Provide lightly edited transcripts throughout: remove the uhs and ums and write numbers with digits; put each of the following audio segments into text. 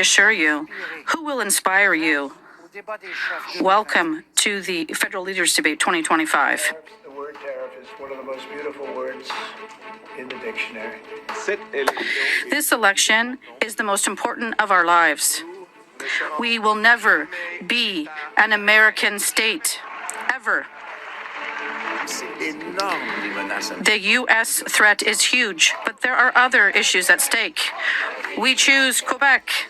reassure you? Who will inspire you? Welcome to the Federal Leaders Debate 2025. The word tariff is one of the most beautiful words in the dictionary. This election is the most important of our lives. We will never be an American state, ever. The U.S. threat is huge, but there are other issues at stake. We choose Quebec.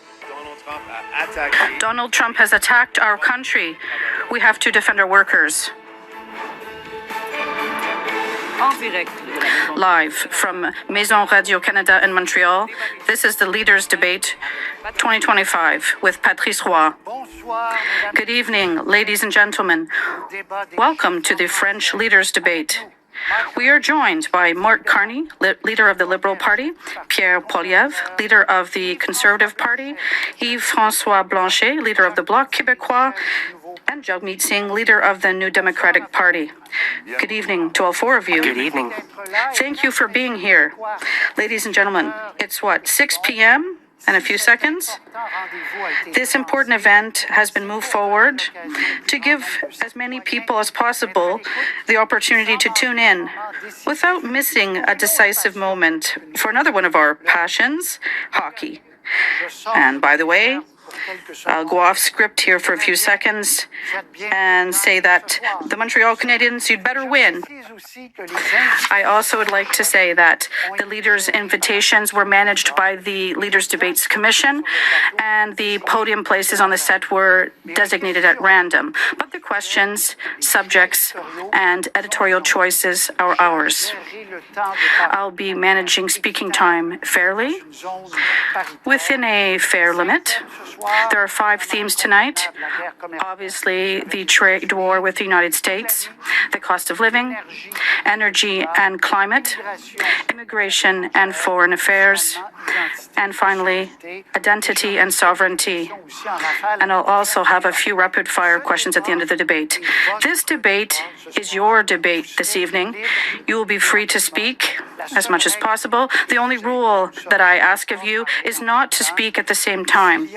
Donald Trump has attacked our country. We have to defend our workers. Live from Maison Radio-Canada in Montreal, this is the Leaders Debate 2025 with Patrice Roy. Good evening, ladies and gentlemen. Welcome to the French Leaders Debate. We are joined by Mark Carney, leader of the Liberal Party, Pierre Poilievre, leader of the Conservative Party, Yves-François Blanchet, leader of the Bloc Québécois, and Jagmeet Singh, leader of the New Democratic Party. Good evening to all four of you. Good evening. Thank you for being here. Ladies and gentlemen, it's 6 p.m. in a few seconds. This important event has been moved forward to give as many people as possible the opportunity to tune in without missing a decisive moment for another one of our passions, hockey. And by the way, I'll go off script here for a few seconds and say that the Montreal Canadiens, you'd better win. I also would like to say that the leaders' invitations were managed by the Leaders' Debates Commission, and the podium places on the set were designated at random. But the questions, subjects, and editorial choices are ours. I'll be managing speaking time fairly, within a fair limit. There are 5 themes tonight. Obviously, the trade war with the United States, the cost of living, energy and climate, immigration and foreign affairs, and finally, identity and sovereignty. And I'll also have a few rapid-fire questions at the end of the debate. This debate is your debate this evening. You will be free to speak as much as possible. The only rule that I ask of you is not to speak at the same time.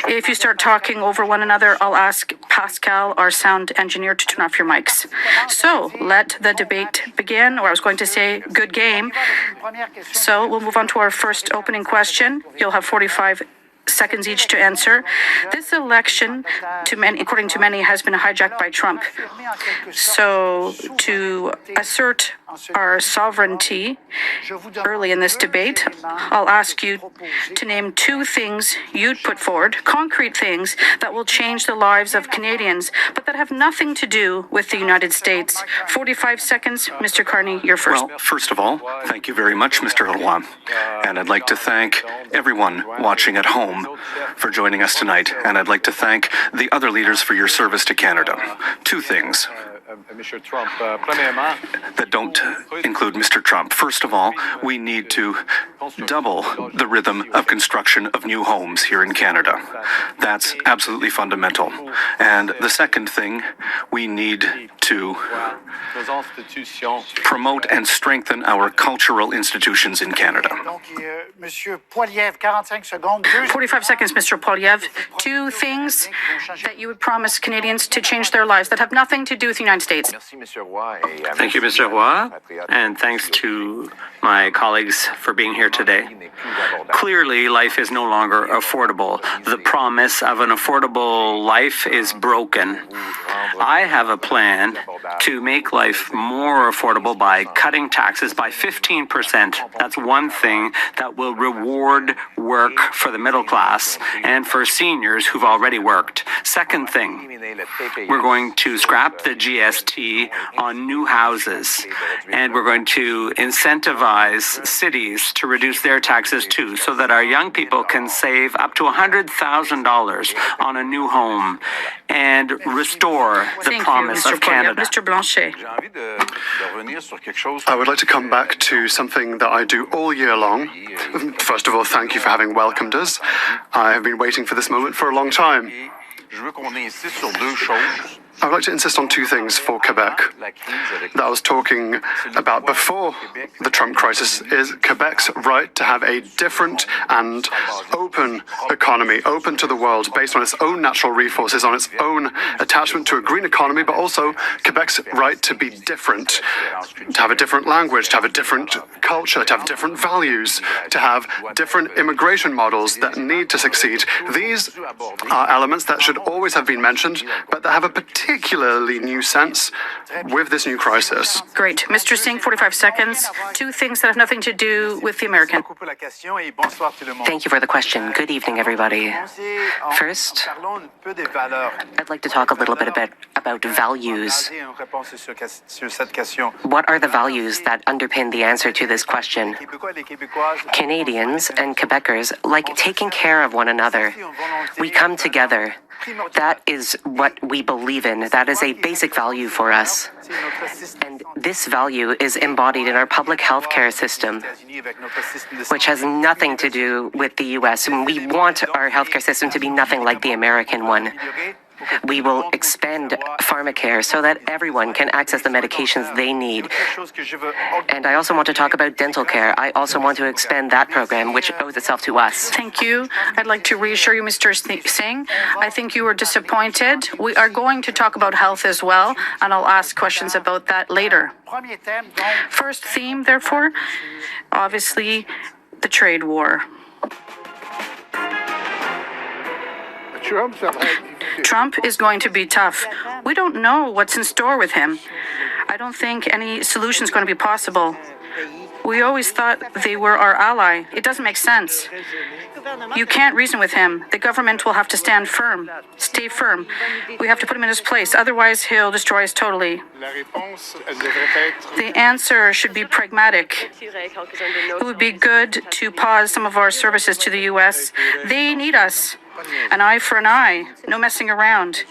If you start talking over one another, I'll ask Pascal, our sound engineer, to turn off your mics. So let the debate begin, or I was going to say good game. So we'll move on to our first opening question. You'll have 45 seconds each to answer. This election, according to many, has been hijacked by Trump. So to assert our sovereignty early in this debate, I'll ask you to name 2 things you'd put forward, concrete things that will change the lives of Canadians, but that have nothing to do with the United States. 45 seconds. Mr. Carney, you're first. Well, first of all, thank you very much, Mr. Roy. And I'd like to thank everyone watching at home for joining us tonight. And I'd like to thank the other leaders for your service to Canada. 2 things that don't include Mr. Trump. First of all, we need to double the rhythm of construction of new homes here in Canada. That's absolutely fundamental. And the second thing, we need to promote and strengthen our cultural institutions in Canada. 45 seconds, Mr. Poilievre. 2 things that you would promise Canadians to change their lives that have nothing to do with the United States. Thank you, Mr. Roy, and thanks to my colleagues for being here today. Clearly, life is no longer affordable. The promise of an affordable life is broken. I have a plan to make life more affordable by cutting taxes by 15%. That's one thing that will reward work for the middle class and for seniors who've already worked. Second thing, we're going to scrap the GST on new houses, and we're going to incentivize cities to reduce their taxes too, so that our young people can save up to $100,000 on a new home and restore the promise of Canada. Mr. Blanchet. I would like to come back to something that I do all year long. First of all, thank you for having welcomed us. I have been waiting for this moment for a long time. I would like to insist on two things for Quebec that I was talking about before the Trump crisis is Quebec's right to have a different and open economy, open to the world, based on its own natural resources, on its own attachment to a green economy, but also Quebec's right to be different, to have a different language, to have a different culture, to have different values, to have different immigration models that need to succeed. These are elements that should always have been mentioned, but that have a particularly new sense with this new crisis. Great. Mr. Singh, 45 seconds. Two things that have nothing to do with the American. Thank you for the question. Good evening, everybody. First, I'd like to talk a little bit about values. What are the values that underpin the answer to this question? Canadians and Quebecers like taking care of one another. We come together. That is what we believe in. That is a basic value for us. And this value is embodied in our public health care system, which has nothing to do with the U.S. And we want our healthcare system to be nothing like the American one. We will expand pharmacare so that everyone can access the medications they need. And I also want to talk about dental care. I also want to expand that program, which owes itself to us. Thank you. I'd like to reassure you, Mr. Singh. I think you were disappointed. We are going to talk about health as well, and I'll ask questions about that later. First theme, therefore, obviously, the trade war. Trump is going to be tough. We don't know what's in store with him. I don't think any solution is going to be possible. We always thought they were our ally. It doesn't make sense. You can't reason with him. The government will have to stand firm, stay firm. We have to put him in his place. Otherwise, he'll destroy us totally. The answer should be pragmatic. It would be good to pause some of our services to the U.S. They need us. An eye for an eye, no messing around.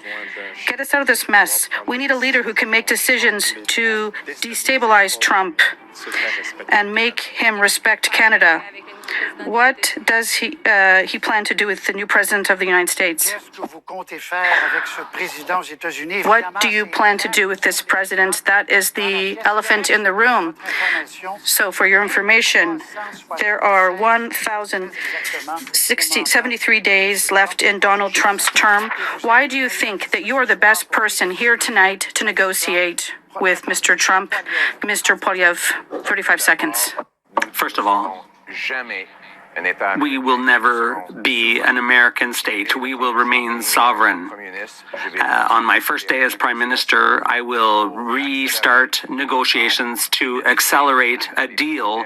Get us out of this mess. We need a leader who can make decisions to destabilize Trump and make him respect Canada. What does he plan to do with the new president of the United States? What do you plan to do with this president? That is the elephant in the room. So for your information, there are 1,073 days left in Donald Trump's term. Why do you think that you are the best person here tonight to negotiate with Mr. Trump? Mr. Poilievre, 35 seconds. First of all, we will never be an American state. We will remain sovereign. On my first day as Prime Minister, I will restart negotiations to accelerate a deal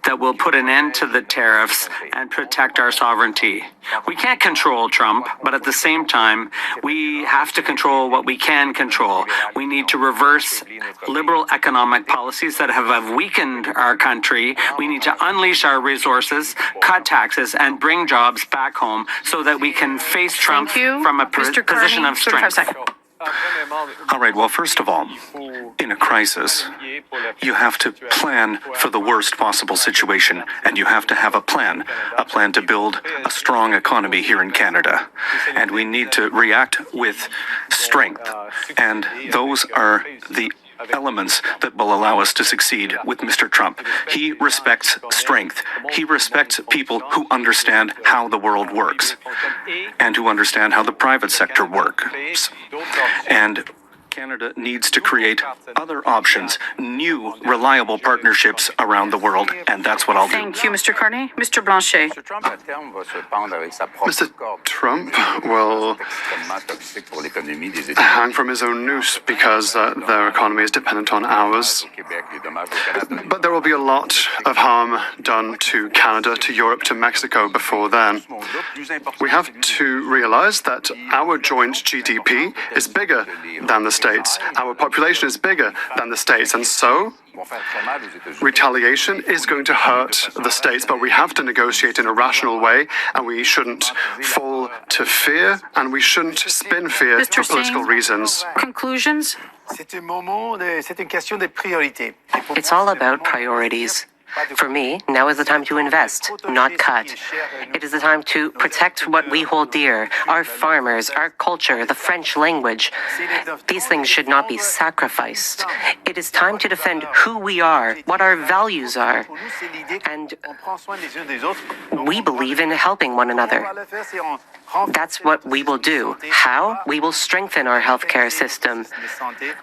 that will put an end to the tariffs and protect our sovereignty. We can't control Trump, but at the same time, we have to control what we can control. We need to reverse liberal economic policies that have weakened our country. We need to unleash our resources, cut taxes, and bring jobs back home so that we can face Trump from a position of strength. All right, well, first of all, in a crisis, you have to plan for the worst possible situation, and you have to have a plan to build a strong economy here in Canada. And we need to react with strength, and those are the elements that will allow us to succeed with Mr. Trump. He respects strength. He respects people who understand how the world works and who understand how the private sector works. And Canada needs to create other options, new, reliable partnerships around the world, and that's what I'll do. Thank you, Mr. Carney. Mr. Blanchet. Mr. Trump will hang from his own noose because their economy is dependent on ours. But there will be a lot of harm done to Canada, to Europe, to Mexico before then. We have to realize that our joint GDP is bigger than the States. Our population is bigger than the States, and so retaliation is going to hurt the States, but we have to negotiate in a rational way, and we shouldn't fall to fear, and we shouldn't spin fear Mr. for political Singh, reasons. Conclusions? It's all about priorities. For me, now is the time to invest, not cut. It is the time to protect what we hold dear, our farmers, our culture, the French language. These things should not be sacrificed. It is time to defend who we are, what our values are. And we believe in helping one another. That's what we will do. How? We will strengthen our healthcare system.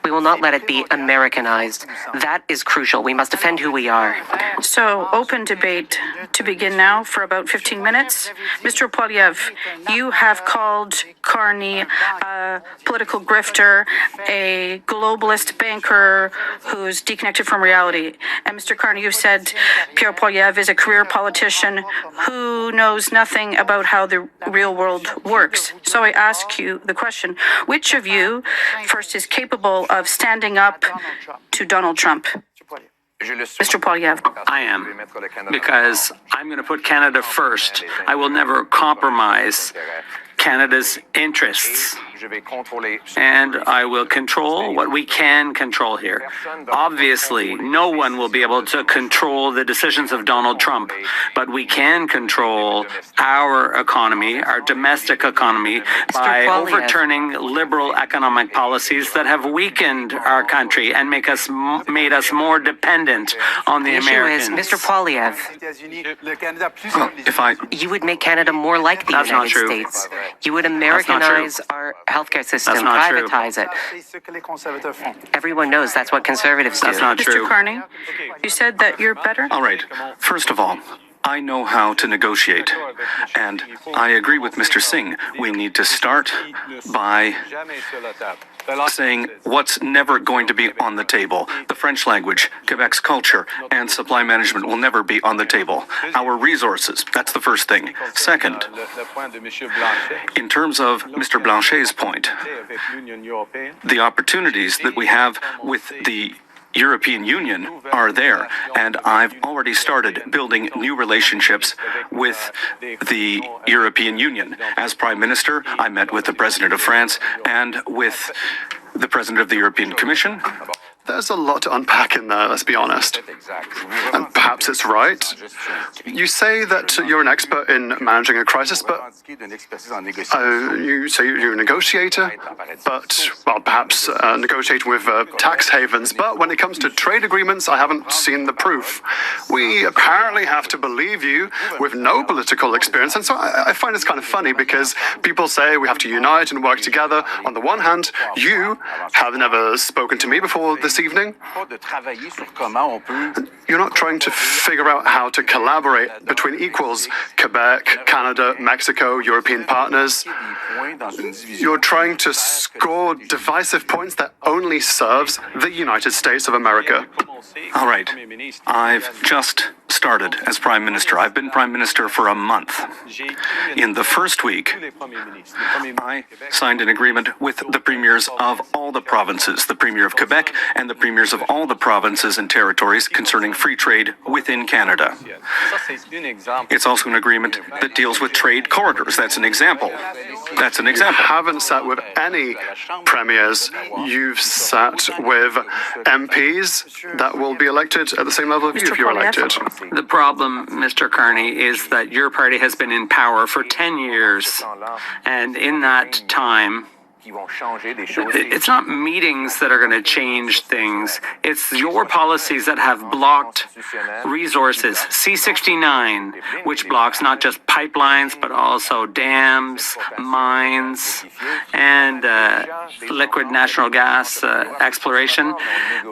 We will not let it be Americanized. That is crucial. We must defend who we are. So, open debate to begin now for about 15 minutes. Mr. Poilievre, you have called Carney a political grifter, a globalist banker who's disconnected from reality. And Mr. Carney, you've said Pierre Poilievre is a career politician who knows nothing about how the real world works. So I ask you the question, which of you first is capable of standing up to Donald Trump? Mr. Poilievre. I am, because I'm going to put Canada first. I will never compromise Canada's interests, and I will control what we can control here. Obviously, no one will be able to control the decisions of Donald Trump, but we can control our economy, our domestic economy, by overturning liberal economic policies that have weakened our country and made us more dependent on the Americans. The issue is, Mr. Poilievre, you would make Canada more like the United States. You would Americanize our healthcare system, privatize it. Everyone knows that's what conservatives do. That's not true. Mr. Carney, you said that you're better? All right. First of all, I know how to negotiate. And I agree with Mr. Singh. We need to start by saying what's never going to be on the table. The French language, Quebec's culture, and supply management will never be on the table. Our resources, that's the first thing. Second, in terms of Mr. Blanchet's point, the opportunities that we have with the European Union are there, and I've already started building new relationships with the European Union. As Prime Minister, I met with the President of France and with the President of the European Commission. There's a lot to unpack in there, let's be honest. And perhaps it's right. You say that you're an expert in managing a crisis, but you say you're a negotiator, but, well, perhaps negotiating with tax havens. But when it comes to trade agreements, I haven't seen the proof. We apparently have to believe you with no political experience. And so I find it's kind of funny because people say we have to unite and work together. On the one hand, you have never spoken to me before this evening. You're not trying to figure out how to collaborate between equals, Quebec, Canada, Mexico, European partners. You're trying to score divisive points that only serves the United States of America. All right. I've just started as Prime Minister. I've been Prime Minister for a month. In the first week, I signed an agreement with the premiers of all the provinces, the Premier of Quebec and the premiers of all the provinces and territories concerning free trade within Canada. It's also an agreement that deals with trade corridors. That's an example. That's an example. You haven't sat with any premiers. You've sat with MPs that will be elected at the same level of you if you're elected. The problem, Mr. Carney, is that your party has been in power for 10 years, and in that time, it's not meetings that are going to change things. It's your policies that have blocked resources. C-69, which blocks not just pipelines, but also dams, mines, and liquid natural gas exploration.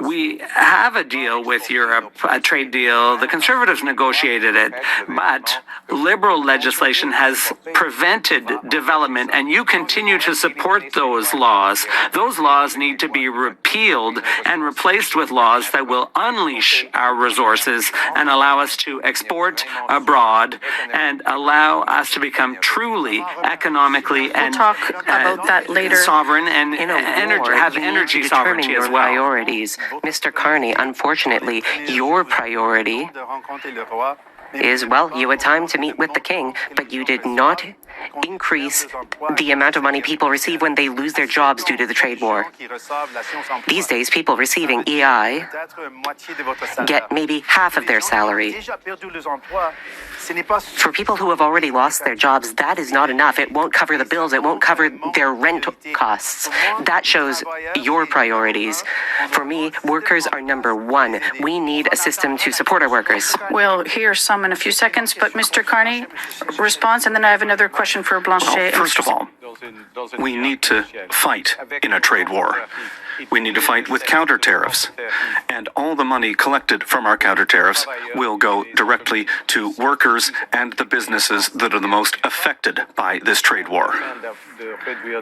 We have a deal with Europe, a trade deal. The Conservatives negotiated it, but liberal legislation has prevented development, and you continue to support those laws. Those laws need to be repealed and replaced with laws that will unleash our resources and allow us to export abroad and allow us to become truly economically and talk about that later. Sovereign and In a war, have you need energy to determine sovereignty your as well. priorities. Mr. Carney, unfortunately, your priority is, well, you had time to meet with the king, but you did not increase the amount of money people receive when they lose their jobs due to the trade war. These days, people receiving EI get maybe half of their salary. For people who have already lost their jobs, that is not enough. It won't cover the bills. It won't cover their rent costs. That shows your priorities. For me, workers are number one. We need a system to support our workers. We'll hear some in a few seconds, but Mr. Carney, response, and then I have another question for Blanchet. First of all, we need to fight in a trade war. We need to fight with counter tariffs. And all the money collected from our counter tariffs will go directly to workers and the businesses that are the most affected by this trade war.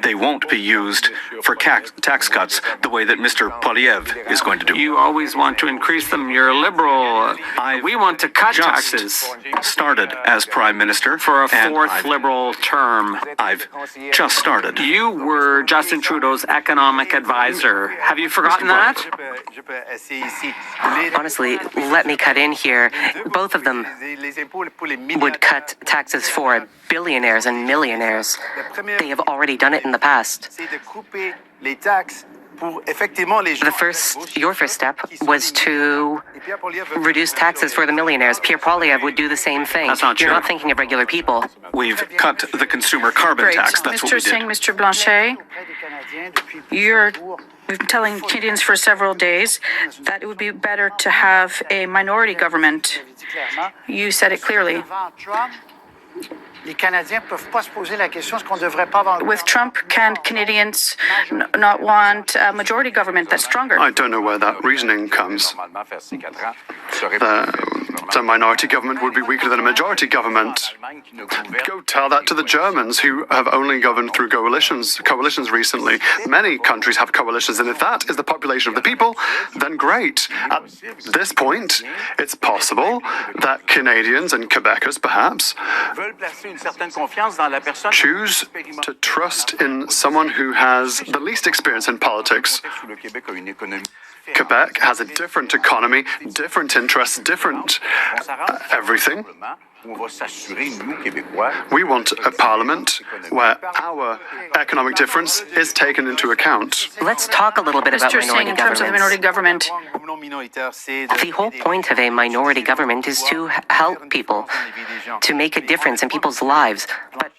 They won't be used for tax cuts the way that Mr. Poilievre is going to do. You always want to increase them. You're a liberal. We want to cut taxes. Started as Prime Minister For a and fourth liberal term. I've just started. You were Justin Trudeau's economic advisor. Have you forgotten that? Honestly, let me cut in here. Both of them would cut taxes for billionaires and millionaires. They have already done it in the past. Your first step was to reduce taxes for the millionaires. Pierre Poilievre would do the same thing. That's not You're true. not thinking of regular people. We've cut the consumer carbon Great. tax. That's what Mr. we Singh, did. Mr. Blanchet, we've been telling Canadians for several days that it would be better to have a minority government. You said it clearly. With Trump, can Canadians not want a majority government that's stronger? I don't know where that reasoning comes. The minority government would be weaker than a majority government. Go tell that to the Germans, who have only governed through coalitions recently. Many countries have coalitions, and if that is the population of the people, then great. At this point, it's possible that Canadians and Quebecers, perhaps, choose to trust in someone who has the least experience in politics. Quebec has a different economy, different interests, different everything. We want a parliament where our economic difference is taken into account. Let's talk a little bit about Mr. Singh, minority in terms of the minority governments. government, The whole point of a minority government is to help people, to make a difference in people's lives. But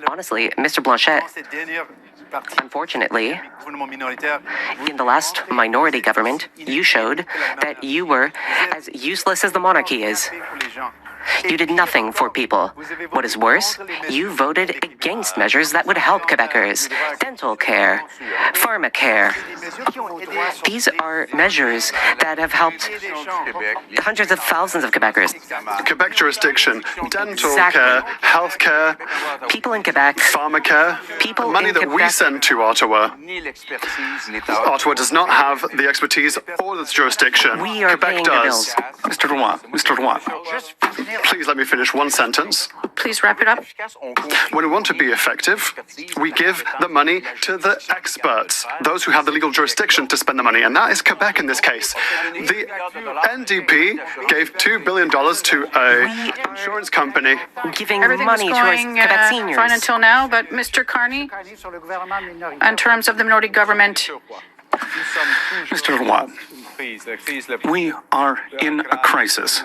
honestly, Mr. Blanchet, unfortunately, in the last minority government, you showed that you were as useless as the monarchy is. You did nothing for people. What is worse, you voted against measures that would help Quebecers. Dental care, pharmacare. These are measures that have helped hundreds of thousands of Quebecers. Quebec jurisdiction, dental Exactly. care, health care, People in Quebec, pharmacare, People money in that we Quebec- send to Ottawa. Ottawa does not have the expertise or the jurisdiction. we are Quebec paying the does. bills. Mr. Roy, Please let me finish one sentence. please wrap it up. When we want to be effective, we give the money to the experts, those who have the legal jurisdiction to spend the money, and that is Quebec in this case. The NDP gave $2 billion to an insurance company. Giving Everything was money to our going Quebec seniors. fine until now, but Mr. Carney, in terms of the minority government, Mr. Roy, we are in a crisis,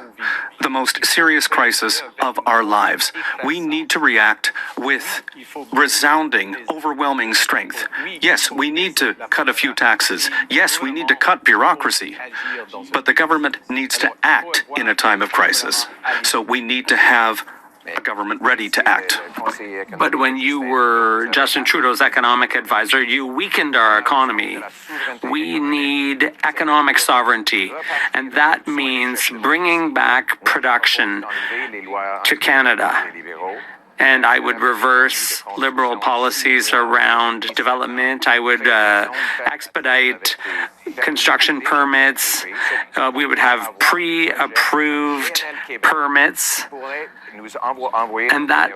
the most serious crisis of our lives. We need to react with resounding, overwhelming strength. Yes, we need to cut a few taxes. Yes, we need to cut bureaucracy. But the government needs to act in a time of crisis. So we need to have a government ready to act. But when you were Justin Trudeau's economic advisor, you weakened our economy. We need economic sovereignty, and that means bringing back production to Canada. And I would reverse liberal policies around development. I would expedite construction permits. We would have pre-approved permits. And that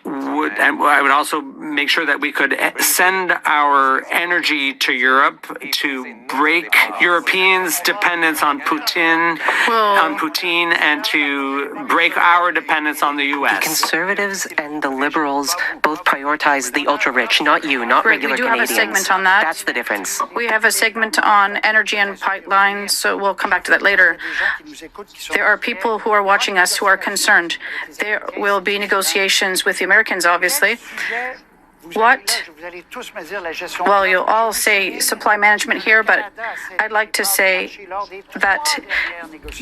I would also make sure that we could send our energy to Europe to break Europeans' dependence on Putin, and to break our dependence on the U.S. Conservatives and the Liberals both prioritize the ultra-rich, not you, not Great, regular we do have a Canadians. segment on that. That's the difference. We have a segment on energy and pipelines, so we'll come back to that later. There are people who are watching us who are concerned. There will be negotiations with the Americans, obviously. Well, you'll all say supply management here, but I'd like to say that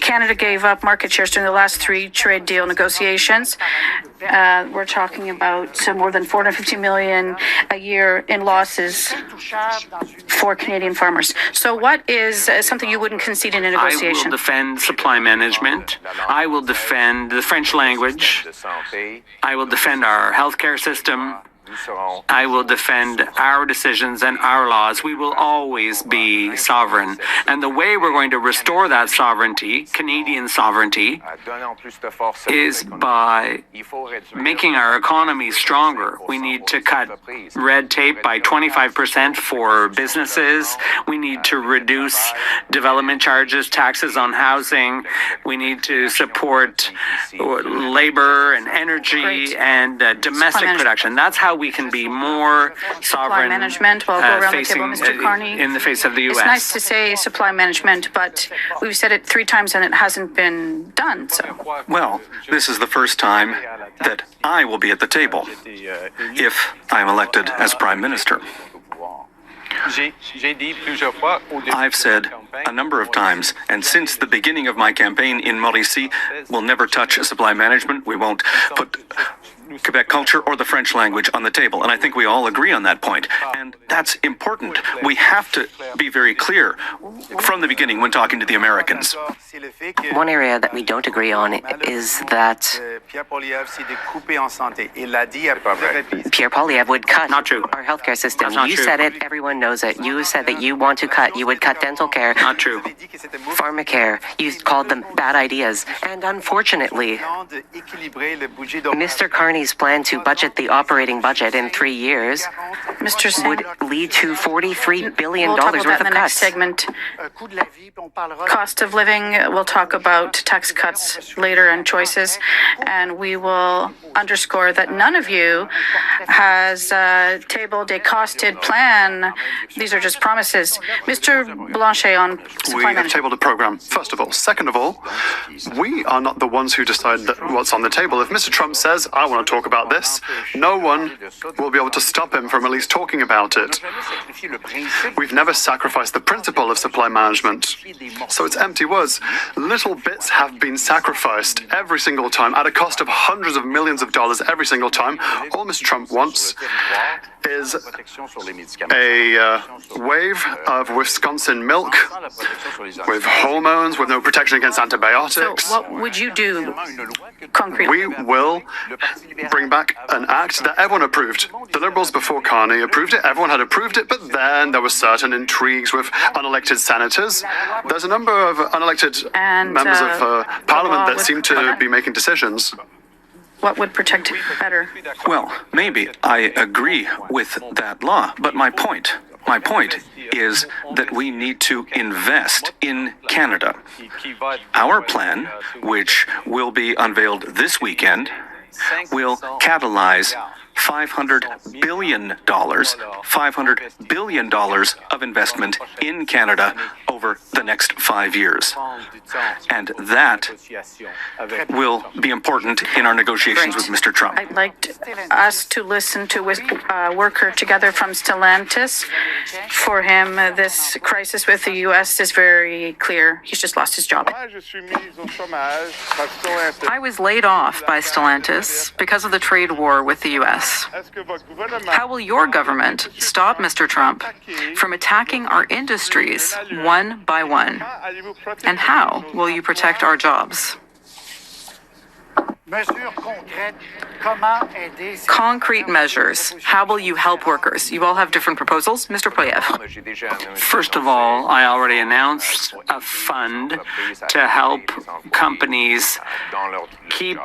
Canada gave up market shares during the last 3 trade deal negotiations. We're talking about more than $450 million a year in losses for Canadian farmers. So what is something you wouldn't concede in a I negotiation? will defend supply management. I will defend the French language. I will defend our healthcare system. I will defend our decisions and our laws. We will always be sovereign. And the way we're going to restore that sovereignty, Canadian sovereignty, is by making our economy stronger. We need to cut red tape by 25% for businesses. We need to reduce development charges, taxes on housing. We need to support labor and energy and domestic production. That's how we can be more sovereign management. Well, go around the table, Mr. Carney. In the face of the U.S. It's nice to say supply management, but we've said it 3 times and it hasn't been done. So, Well, this is the first time that I will be at the table if I am elected as Prime Minister. I've said a number of times, and since the beginning of my campaign in Mauricie, we'll never touch supply management. We won't put Quebec culture or the French language on the table. And I think we all agree on that point. And that's important. We have to be very clear from the beginning when talking to the Americans. One area that we don't agree on is that Pierre Poilievre would cut Not true. our healthcare system. That's not You true. said it, everyone knows it. You said that you want to cut, you would cut dental care, Not true. pharmacare. You called them bad ideas. And unfortunately, Mr. Carney's plan to budget the operating budget in 3 years Mr. Singh, would lead to $43 billion we'll talk about worth that in of the next cuts. segment. Cost of living, we'll talk about tax cuts later and choices. And we will underscore that none of you has tabled a costed plan. These are just promises. Mr. Blanchet on We supply have management. tabled a program, first of all. Second of all, we are not the ones who decide what's on the table. If Mr. Trump says, I want to talk about this, no one will be able to stop him from at least talking about it. We've never sacrificed the principle of supply management. So it's empty words. Little bits have been sacrificed every single time at a cost of hundreds of millions of dollars every single time. All Mr. Trump wants is a wave of Wisconsin milk with hormones, with no protection against So antibiotics. what would you do concretely? We will bring back an act that everyone approved. The Liberals before Carney approved it. Everyone had approved it, but then there were certain intrigues with unelected senators. There's a number of unelected And, members of the Parliament law that would- seem to be making decisions. What would protect better? Well, maybe I agree with that law, but my point is that we need to invest in Canada. Our plan, which will be unveiled this weekend, will catalyze $500 billion of investment in Canada over the next 5 years. And that will be important in our negotiations with Mr. Trump. I'd like us to listen to a worker together from Stellantis. For him, this crisis with the U.S. is very clear. He's just lost his job. I was laid off by Stellantis because of the trade war with the U.S. How will your government stop Mr. Trump from attacking our industries one by one? And how will you protect our jobs? Concrete measures. How will you help workers? You all have different proposals. Mr. Poilievre. First of all, I already announced a fund to help companies keep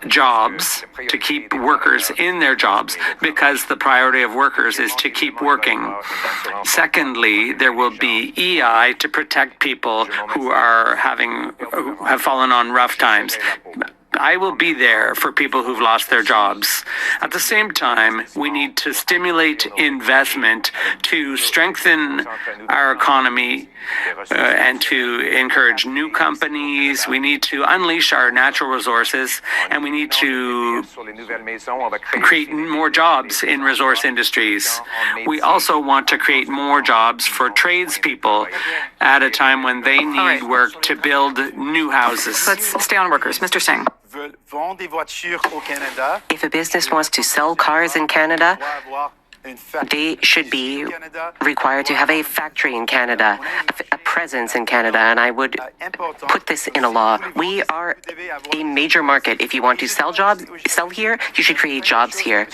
jobs, to keep workers in their jobs, because the priority of workers is to keep working. Secondly, there will be EI to protect people who have fallen on rough times. I will be there for people who've lost their jobs. At the same time, we need to stimulate investment to strengthen our economy and to encourage new companies. We need to unleash our natural resources, and we need to create more jobs in resource industries. We also want to create more jobs for tradespeople at a time when they need work to build new houses. Let's stay on workers. Mr. Singh. If a business wants to sell cars in Canada, they should be required to have a factory in Canada, a presence in Canada, and I would put this in a law. We are a major market. If you want to sell here, you should create jobs here.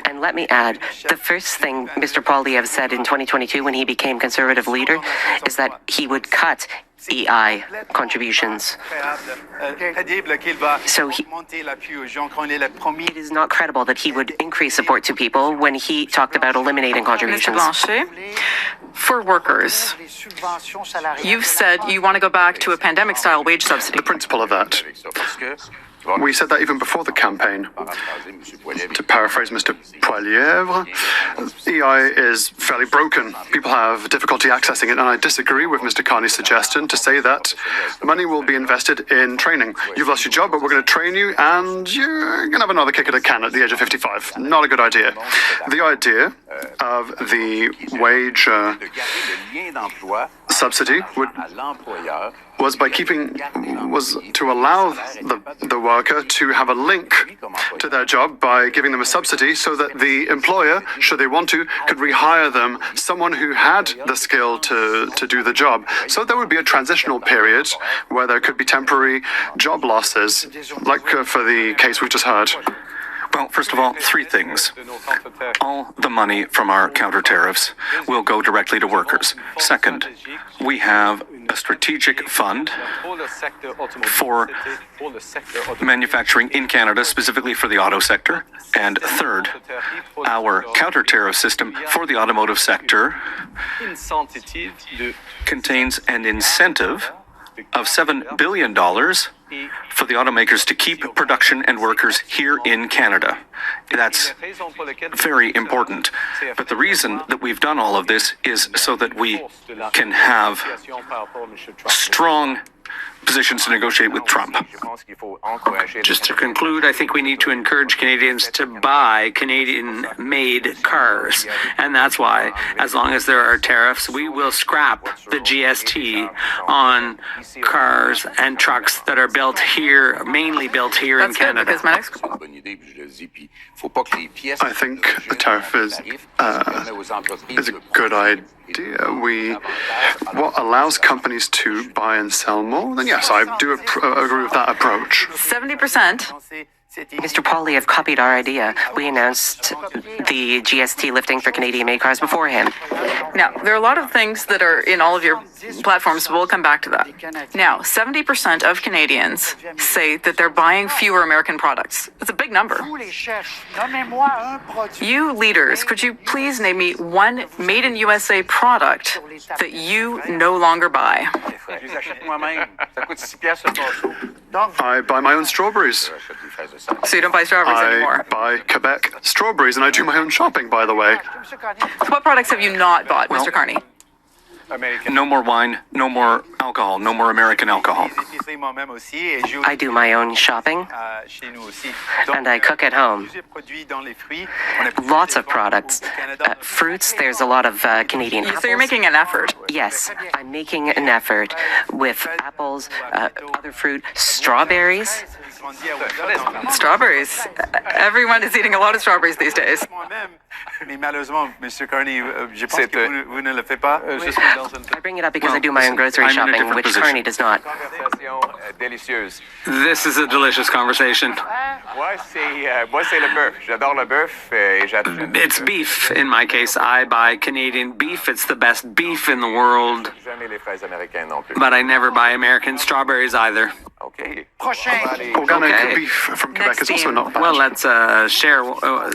And let me add, the first thing Mr. Poilievre said in 2022 when he became Conservative leader is that he would cut EI contributions. So it is not credible that he would increase support to people when he talked about eliminating Mr. contributions. Blanchet. For workers, you've said you want to go back to a pandemic-style wage subsidy. The principle of that. We said that even before the campaign. To paraphrase Mr. Poilievre, EI is fairly broken. People have difficulty accessing it, and I disagree with Mr. Carney's suggestion to say that money will be invested in training. You've lost your job, but we're going to train you, and you're going to have another kick at a can at the age of 55. Not a good idea. The idea of the wage subsidy was to allow the worker to have a link to their job by giving them a subsidy so that the employer, should they want to, could rehire them someone who had the skill to do the job. So there would be a transitional period where there could be temporary job losses, like for the case we just heard. Well, first of all, three things. All the money from our counter tariffs will go directly to workers. Second, we have a strategic fund for manufacturing in Canada, specifically for the auto sector. And third, our counter tariff system for the automotive sector contains an incentive of $7 billion for the automakers to keep production and workers here in Canada. That's very important. But the reason that we've done all of this is so that we can have strong positions to negotiate with Trump. Just to conclude, I think we need to encourage Canadians to buy Canadian-made cars. And that's why, as long as there are tariffs, we will scrap the GST on cars and trucks that are built here, mainly built here in Canada. Because my next I think the tariff is a good idea. What allows companies to buy and sell more, then yes, I do agree with that approach. 70%. Mr. Poilievre copied our idea. We announced the GST lifting for Canadian-made cars before him. Now, there are a lot of things that are in all of your platforms, but we'll come back to that. Now, 70% of Canadians say that they're buying fewer American products. That's a big number. You leaders, could you please name me one made-in-USA product that you no longer buy? I buy my own strawberries. So you don't buy strawberries I anymore? buy Quebec strawberries, and I do my own shopping, by the way. So what products have you not bought, Mr. Carney? No more wine, no more alcohol, no more American alcohol. I do my own shopping, and I cook at home. Lots of products. Fruits, there's a lot of Canadian apples. So you're making an effort. Yes, I'm making an effort with apples, other fruit, strawberries. Strawberries. Everyone is eating a lot of strawberries these days. Mais malheureusement, Monsieur Carney, je pense que vous ne le faites pas. I bring it up because I do my own grocery I'm in a shopping, different which position. Carney does not. délicieuse. This is a delicious conversation. Moi, c'est le bœuf. J'adore le bœuf et j'achète. It's beef. In my case, I buy Canadian beef. It's the best beef in the world. Jamais les fraises américaines non plus. But I never buy American strawberries either. OK. Organic Okay. beef from Quebec Next is also theme. not bad. Well, let's share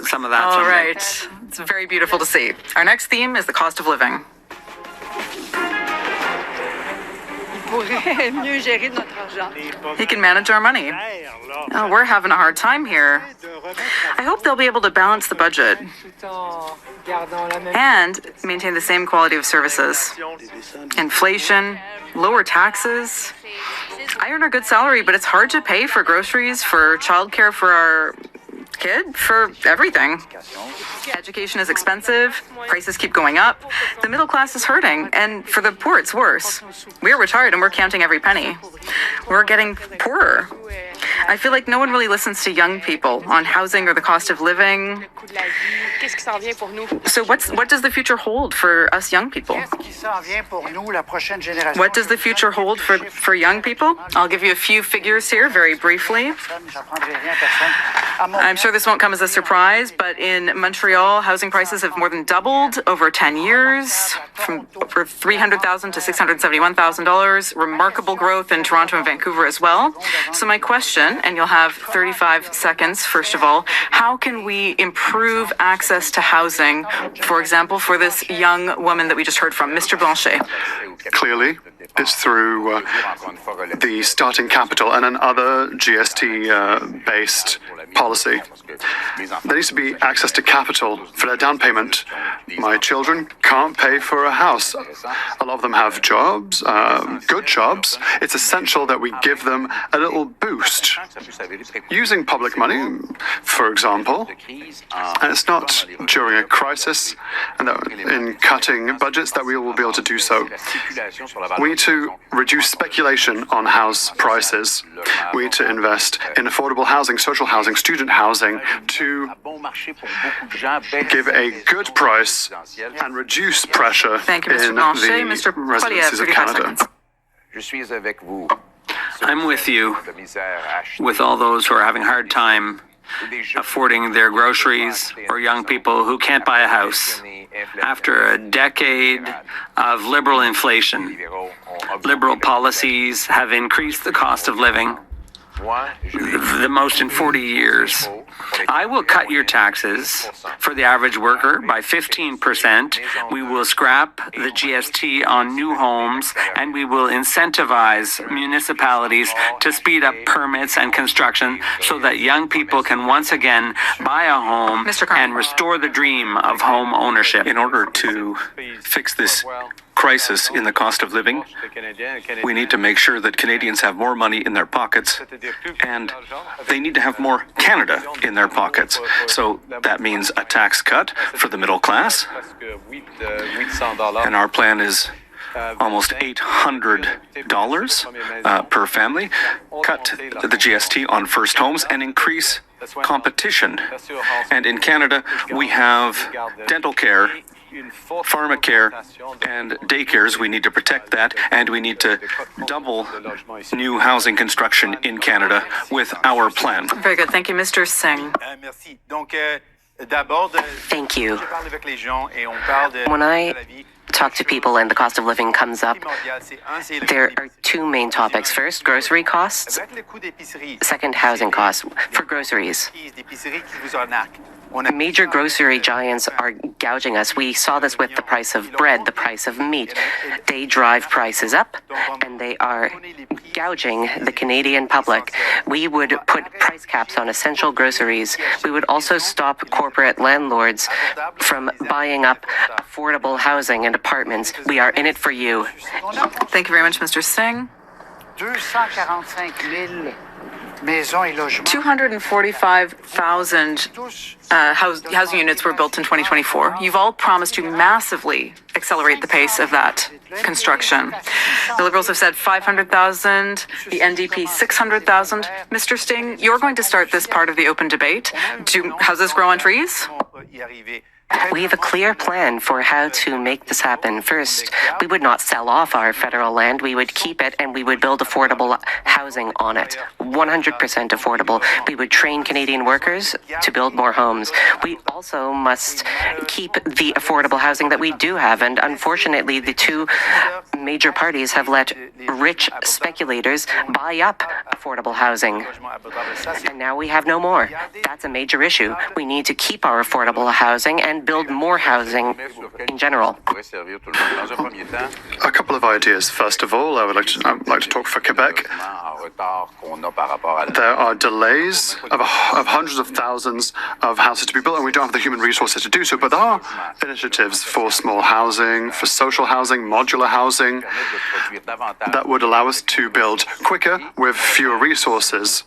some of that All someday. right. It's very beautiful to see. Our next theme is the cost of living. He can manage our money. Oh, we're having a hard time here. I hope they'll be able to balance the budget and maintain the same quality of services. Inflation, lower taxes. I earn a good salary, but it's hard to pay for groceries, for childcare for our kid, for everything. Education is expensive, prices keep going up, the middle class is hurting, and for the poor it's worse. We're retired and we're counting every penny. We're getting poorer. I feel like no one really listens to young people on housing or the cost of living. So what does the future hold for us young people? What does the future hold for young people? I'll give you a few figures here very briefly. I'm sure this won't come as a surprise, but in Montreal, housing prices have more than doubled over 10 years, from over $300,000 to $671,000. Remarkable growth in Toronto and Vancouver as well. So my question, and you'll have 35 seconds, first of all, how can we improve access to housing, for example, for this young woman that we just heard from, Mr. Blanchet? Clearly, it's through the starting capital and another GST-based policy. There needs to be access to capital for their down payment. My children can't pay for a house. A lot of them have jobs, good jobs. It's essential that we give them a little boost using public money, for example. And it's not during a crisis and that in cutting budgets that we will be able to do so. We need to reduce speculation on house prices. We need to invest in affordable housing, social housing, student housing to give a good price and reduce pressure Thank you, Mr. in Blanchet. the Mr. Poilievre, residencies of 35 Canada. seconds. Je suis avec vous. I'm with you, De misère à acheter with all those who are having a hard time affording their groceries, or young people who can't buy a house. After a decade of liberal inflation, liberal policies have increased the cost of living the most in 40 years. I will cut your taxes for the average worker by 15%. We will scrap the GST on new homes, and we will incentivize municipalities to speed up permits and construction so that young people can once again buy a home Mr. Carney. and restore the dream of home ownership. In order to fix this crisis in the cost of living, we need to make sure that Canadians have more money in their pockets, and they need to have more Canada in their pockets. So that means a tax cut for the middle class, and our plan is almost $800 per family, cut the GST on first homes, and increase competition. And in Canada, we have dental care, pharmacare, and daycares. We need to protect that, and we need to double new housing construction in Canada with our plan. Very good. Thank you, Mr. Singh. Merci. Donc, d'abord, Thank you. je parle avec les gens et on parle de When I la vie. talk to people and the cost of living comes up, there are two main topics. First, grocery costs. Avec le coût d'épicerie, Second, housing costs for groceries. d'épicerie qui vous arnaquent. On a Major grocery giants are gouging us. We saw this with the price of bread, the price of meat. They drive prices up, and they are gouging the Canadian public. We would put price caps on essential groceries. We would also stop corporate landlords from buying up affordable housing and apartments. We are in it for you. Thank you very much, Mr. Singh. 245,000 maisons et logements. 245,000 housing units were built in 2024. You've all promised to massively accelerate the pace of that construction. The Liberals have said 500,000, the NDP 600,000. Mr. Singh, you're going to start this part of the open debate. Do houses grow on trees? y arriver. We have a clear plan for how to make this happen. First, we would not sell off our federal land. We would keep it and we would build affordable housing on it. 100% affordable. We would train Canadian workers to build more homes. We also must keep the affordable housing that we do have. And unfortunately, the two major parties have let rich speculators buy up affordable housing. And now we have no more. That's a major issue. We need to keep our affordable housing and build more housing in general. A couple of ideas. First of all, I would like to talk for Quebec. There are delays of hundreds of thousands of houses to be built, and we don't have the human resources to do so. But there are initiatives for small housing, for social housing, modular housing, that would allow us to build quicker with fewer resources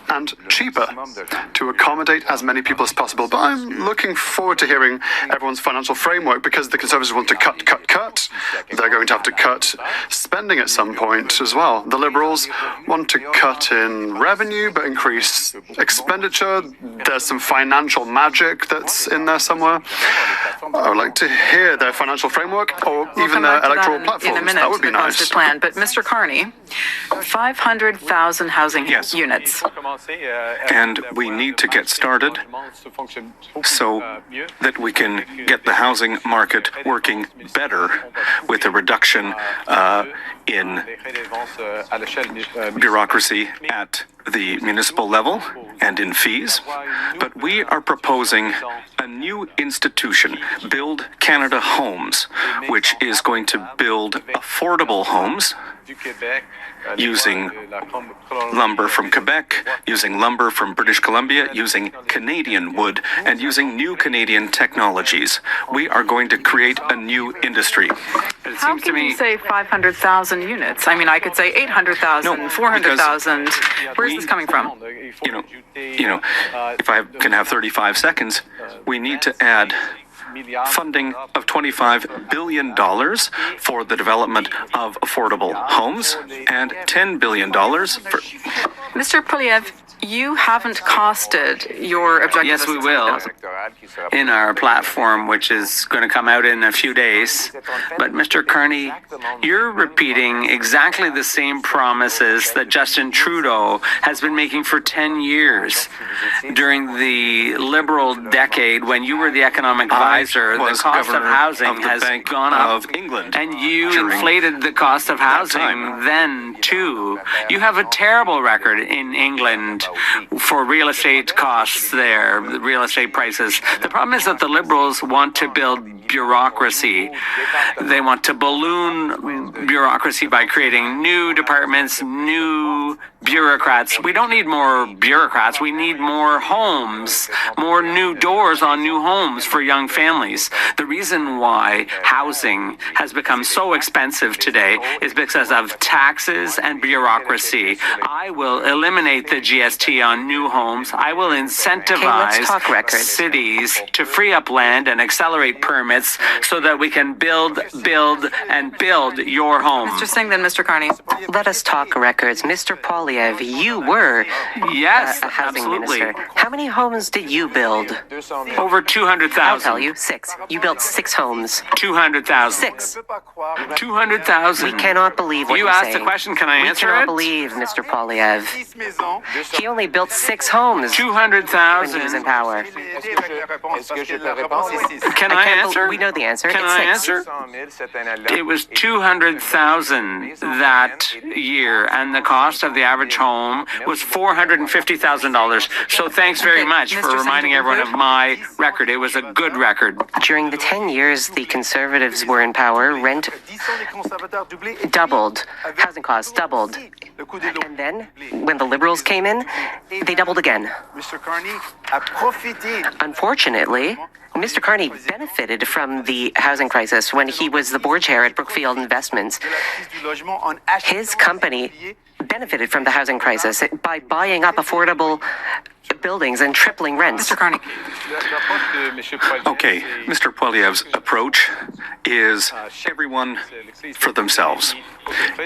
and cheaper to accommodate as many people as possible. But I'm looking forward to hearing everyone's financial framework, because the Conservatives want to cut. They're going to have to cut spending at some point as well. The Liberals want to cut in revenue but increase expenditure. There's some financial magic that's in there somewhere. I would like to hear their financial framework or even their electoral platforms. In a minute, that would be the nice. Constant Plan. But Mr. Carney, 500,000 housing units. And we need to get started so that we can get the housing market working better with a reduction in bureaucracy at the municipal level and in fees. But we are proposing a new institution, Build Canada Homes, which is going to build affordable homes using lumber from Quebec, using lumber from British Columbia, using Canadian wood, and using new Canadian technologies. We are going to create a new industry. It How seems to can you me say 500,000 units? I mean, I could say 800,000, No, 400,000. Where's this coming from? If I can have 35 seconds, we need to add funding of $25 billion for the development of affordable homes and $10 billion for... Mr. Poilievre, you haven't costed your objective. Yes, we will, in our platform, which is going to come out in a few days. But Mr. Carney, you're repeating exactly the same promises that Justin Trudeau has been making for 10 years. During the Liberal decade, when you were the economic advisor, the cost of housing has gone up. Of England, and you inflated the cost of housing then, too. You have a terrible record in England for real estate costs there, real estate prices. The problem is that the Liberals want to build bureaucracy. They want to balloon bureaucracy by creating new departments, new bureaucrats. We don't need more bureaucrats. We need more homes, more new doors on new homes for young families. The reason why housing has become so expensive today is because of taxes and bureaucracy. I will eliminate the GST on new homes. I will incentivize cities to free up land and accelerate permits so that we can build your home. Mr. Singh, then Mr. Carney. Let us talk records. Mr. Poilievre, you were a housing minister. How many homes did you build? Over 200,000. I'll tell you, 6. You built 6 homes. 200,000. 6. 200,000. We cannot believe what you you're asked saying. the question. Can I answer We cannot it? believe Mr. Poilievre. He only built 6 homes when 200,000. he was in power. Can I answer? We know the answer. Can It's I 6. answer? It was 200,000 that year, and the cost of the average home was $450,000. So thanks very much for Mr. reminding everyone of my record. It was a good record. During the 10 years the Conservatives were in power, rent doubled. Housing costs doubled. And then, when the Liberals came in, they doubled again. Unfortunately, Mr. Carney benefited from the housing crisis when he was the board chair at Brookfield Investments. His company benefited from the housing crisis by buying up affordable buildings and tripling rents. Mr. Carney. Okay, Mr. Poilievre's approach is everyone for themselves.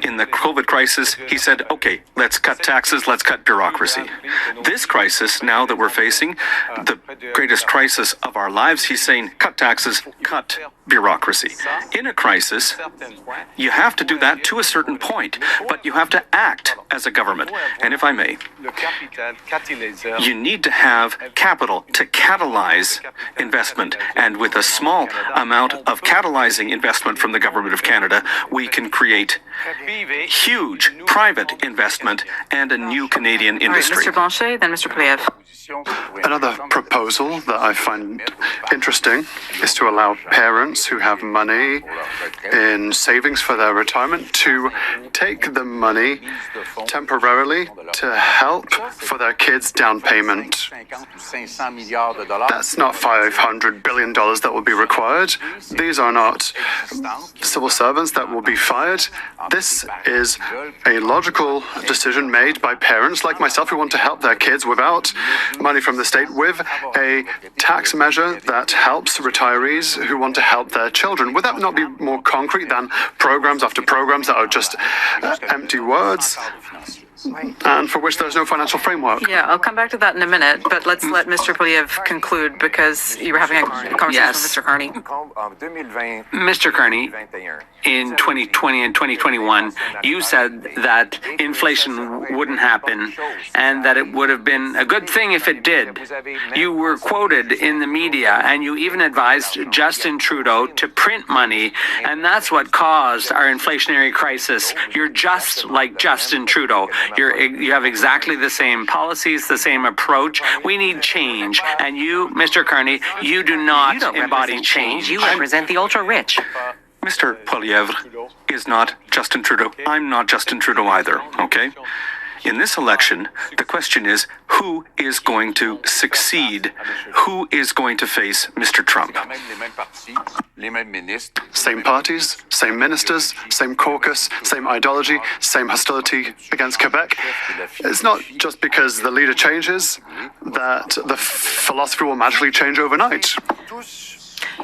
In the COVID crisis, he said, okay, let's cut taxes, let's cut bureaucracy. This crisis, now that we're facing, the greatest crisis of our lives, he's saying, cut taxes, cut bureaucracy. In a crisis, you have to do that to a certain point, but you have to act as a government. And if I may, you need to have capital to catalyze investment. And with a small amount of catalyzing investment from the Government of Canada, we can create huge private investment and a new Canadian industry. Mr. Blanchet, then Mr. Poilievre. Another proposal that I find interesting is to allow parents who have money in savings for their retirement to take the money temporarily to help for their kids' down payment. That's not $500 billion that will be required. These are not civil servants that will be fired. This is a logical decision made by parents like myself who want to help their kids without money from the state, with a tax measure that helps retirees who want to help their children. Would that not be more concrete than programs after programs that are just empty words and for which there's no financial framework? Yeah, I'll come back to that in a minute, but let's let Mr. Poilievre conclude because you were having a conversation Yes. with Mr. Carney. Mr. Carney, in 2020 and 2021, you said that inflation wouldn't happen and that it would have been a good thing if it did. You were quoted in the media and you even advised Justin Trudeau to print money, and that's what caused our inflationary crisis. You're just like Justin Trudeau. You have exactly the same policies, the same approach. We need change. And you, Mr. Carney, you do not embody change. You represent the ultra-rich. Mr. Poilievre is not Justin Trudeau. I'm not Justin Trudeau either, okay? In this election, the question is, who is going to succeed? Who is going to face Mr. Trump? Same parties, same ministers, same caucus, same ideology, same hostility against Quebec. It's not just because the leader changes that the philosophy will magically change overnight.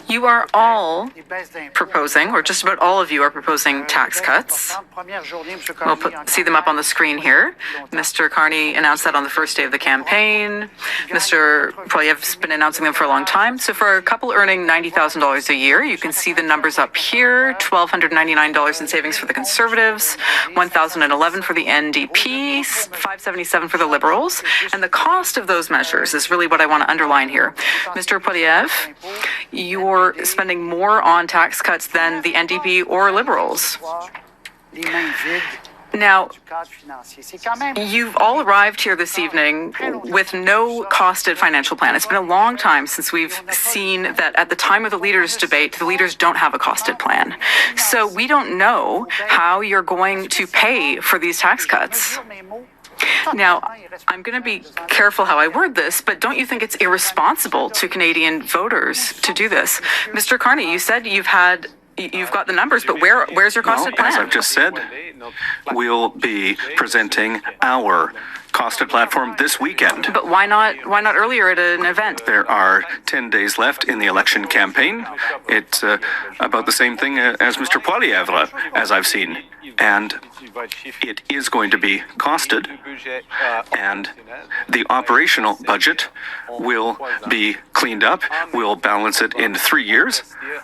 You are all proposing, or just about all of you are proposing tax cuts. We'll see them up on the screen here. Mr. Carney announced that on the first day of the campaign. Mr. Poilievre's been announcing them for a long time. So for a couple earning $90,000 a year, you can see the numbers up here. $1,299 in savings for the Conservatives, $1,011 for the NDP, $577 for the Liberals. And the cost of those measures is really what I want to underline here. Mr. Poilievre, you're spending more on tax cuts than the NDP or Liberals. Now, you've all arrived here this evening with no costed financial plan. It's been a long time since we've seen that at the time of the leaders' debate, the leaders don't have a costed plan. So we don't know how you're going to pay for these tax cuts. Now, I'm going to be careful how I word this, but don't you think it's irresponsible to Canadian voters to do this? Mr. Carney, you said you've got the numbers, but where's your costed plan? As I've just said, we'll be presenting our costed platform this weekend. But why not earlier at an event? There are 10 days left in the election campaign. It's about the same thing as Mr. Poilievre, as I've seen. And it is going to be costed, and the operational budget will be cleaned up. We'll balance it in 3 years,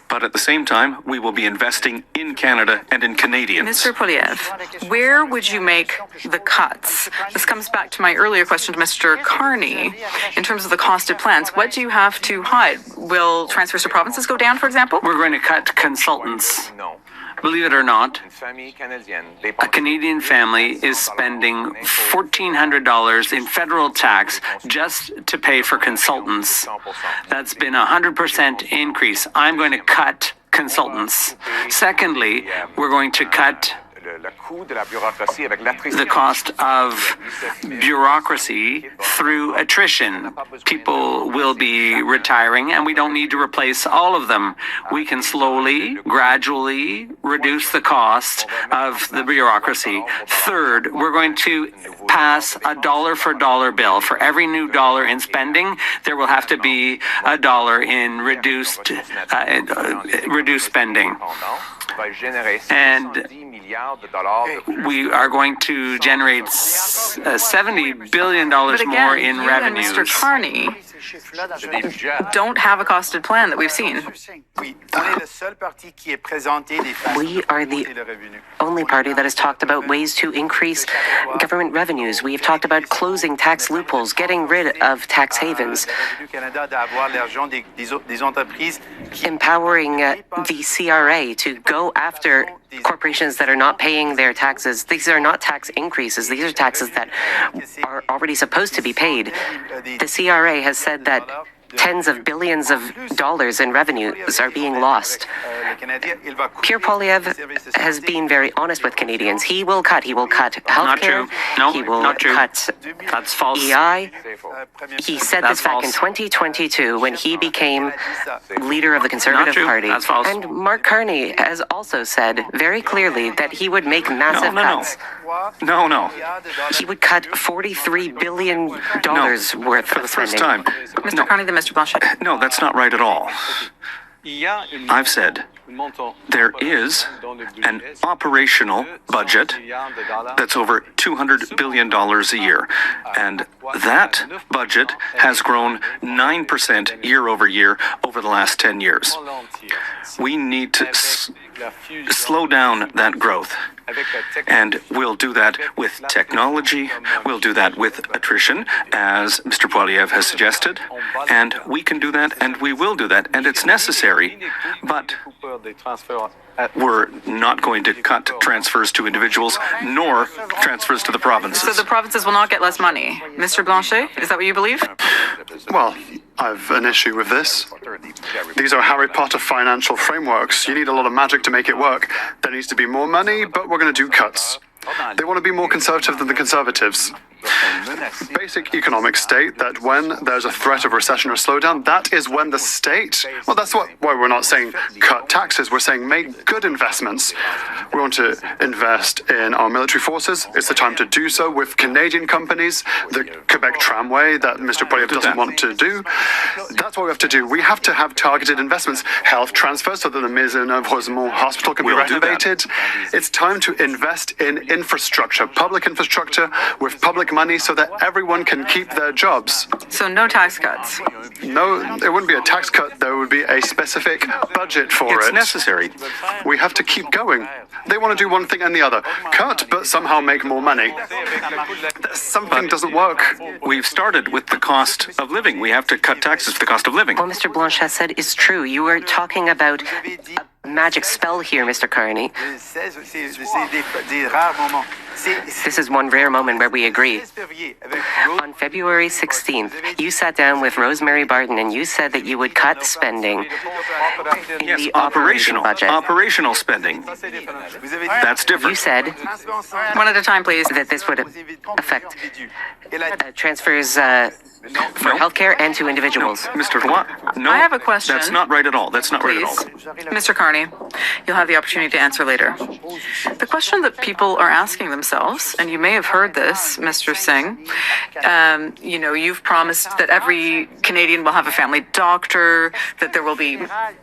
but at the same time, we will be investing in Canada and in Canadians. Mr. Poilievre, where would you make the cuts? This comes back to my earlier question to Mr. Carney. In terms of the costed plans, what do you have to hide? Will transfers to provinces go down, for example? We're going to cut consultants. Believe it or not, a Canadian family is spending $1,400 in federal tax just to pay for consultants. That's been a 100% increase. I'm going to cut consultants. Secondly, we're going to cut the cost of bureaucracy through attrition. People will be retiring, and we don't need to replace all of them. We can slowly, gradually reduce the cost of the bureaucracy. Third, we're going to pass a dollar-for-dollar bill. For every new dollar in spending, there will have to be a dollar in reduced spending. And we are going to generate $70 billion But again, more in you revenues. and Mr. Carney don't have a costed plan that we've seen. We are the only party that has talked about ways to increase government revenues. We have talked about closing tax loopholes, getting rid of tax havens, empowering the CRA to go after corporations that are not paying their taxes. These are not tax increases. These are taxes that are already supposed to be paid. The CRA has said that tens of billions of dollars in revenues are being lost. Pierre Poilievre has been very honest with Canadians. He will cut healthcare. Not true. No, he will not true. cut That's false. EI. He said That's this back in false. 2022 when he became leader of the Conservative true. Party. That's false. And Mark Carney has also said very clearly that he would make massive cuts. No. He would cut $43 billion worth For of the first spending. time. Mr. Carney, then Mr. Blanchet. No, that's not right at all. I've said there is an operational budget that's over $200 billion a year. And that budget has grown 9% year over year over the last 10 years. We need to slow down that growth. And we'll do that with technology, we'll do that with attrition, as Mr. Poilievre has suggested, and we can do that, and we will do that, and it's necessary, but we're not going to cut transfers to individuals, nor transfers to the provinces. So the provinces will not get less money. Mr. Blanchet, is that what you believe? Well, I've an issue with this. These are Harry Potter financial frameworks. You need a lot of magic to make it work. There needs to be more money, but we're going to do cuts. They want to be more conservative than the Conservatives. Basic economics state that when there's a threat of recession or slowdown, that is when the state, well, that's why we're not saying cut taxes, we're saying make good investments. We want to invest in our military forces. It's the time to do so with Canadian companies, the Quebec Tramway that Mr. Poilievre doesn't want to do. That's what we have to do. We have to have targeted investments, health transfers so that the Maisonneuve-Rosemont Hospital can be We'll do that. renovated. It's time to invest in infrastructure, public infrastructure with public money so that everyone can keep their jobs. So no tax cuts. No, it wouldn't be a tax cut. There would be a specific budget for It's it. necessary. We have to keep going. They want to do one thing and the other. Cut, but somehow make more money. Something doesn't work. We've started with the cost of living. We have to cut taxes for the cost of living. What Mr. Blanchet said is true. You were talking about a magic spell here, Mr. Carney. This is one rare moment where we agree. On February 16th, you sat down with Rosemary Barton and you said that you would cut spending in Yes, the operating budget. operational spending. That's You different. said One at a time, please. that this would affect transfers for healthcare and to individuals. Mr. Roy, no. I have a question. That's not right at all. That's not right at Please, all. Mr. Carney, you'll have the opportunity to answer later. The question that people are asking themselves, and you may have heard this, Mr. Singh, you've promised that every Canadian will have a family doctor, that there will be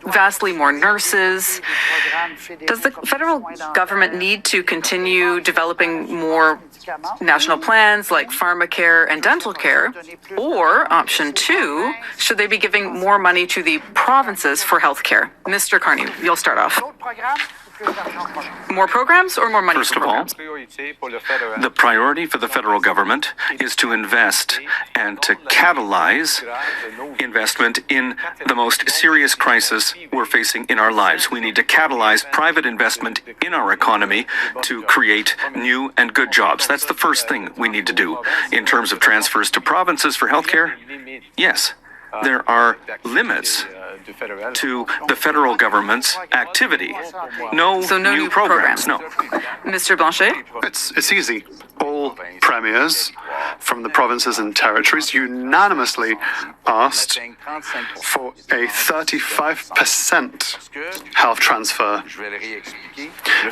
vastly more nurses. Does the federal government need to continue developing more national plans like pharmacare and dental care? Or option two, should they be giving more money to the provinces for healthcare? Mr. Carney, you'll start off. More programs or more money First for of all, programs? the priority for the federal government is to invest and to catalyze investment in the most serious crisis we're facing in our lives. We need to catalyze private investment in our economy to create new and good jobs. That's the first thing we need to do. In terms of transfers to provinces for healthcare, yes, there are limits to the federal government's activity. No, So no new programs. No. Mr. Blanchet? It's easy. All premiers from the provinces and territories unanimously asked for a 35% health transfer.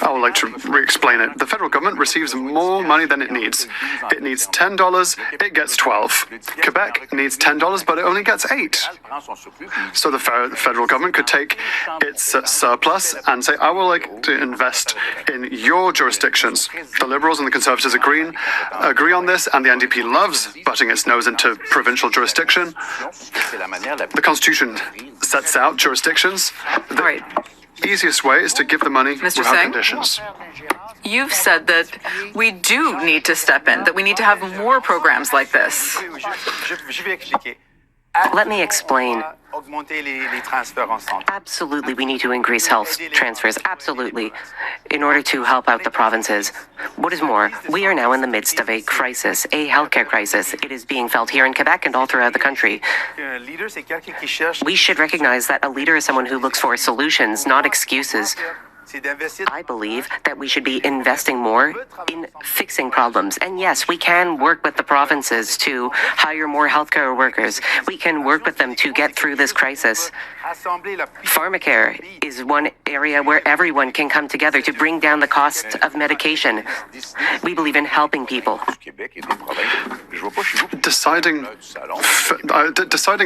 I would like to re-explain it. The federal government receives more money than it needs. It needs $10, it gets 12. Quebec needs $10, but it only gets 8. So the federal government could take its surplus and say, I would like to invest in your jurisdictions. The Liberals and the Conservatives agree on this, and the NDP loves butting its nose into provincial jurisdiction. The Constitution sets out jurisdictions. All right. The easiest way is to give the money Mr. without Singh? conditions. You've said that we do need to step in, that we need to have more programs like this. Let me explain. Absolutely, we need to increase health transfers. Absolutely. In order to help out the provinces. What is more, we are now in the midst of a crisis, a healthcare crisis. It is being felt here in Quebec and all throughout the country. We should recognize that a leader is someone who looks for solutions, not excuses. I believe that we should be investing more in fixing problems. And yes, we can work with the provinces to hire more healthcare workers. We can work with them to get through this crisis. Pharmacare is one area where everyone can come together to bring down the cost of medication. We believe in helping people. Deciding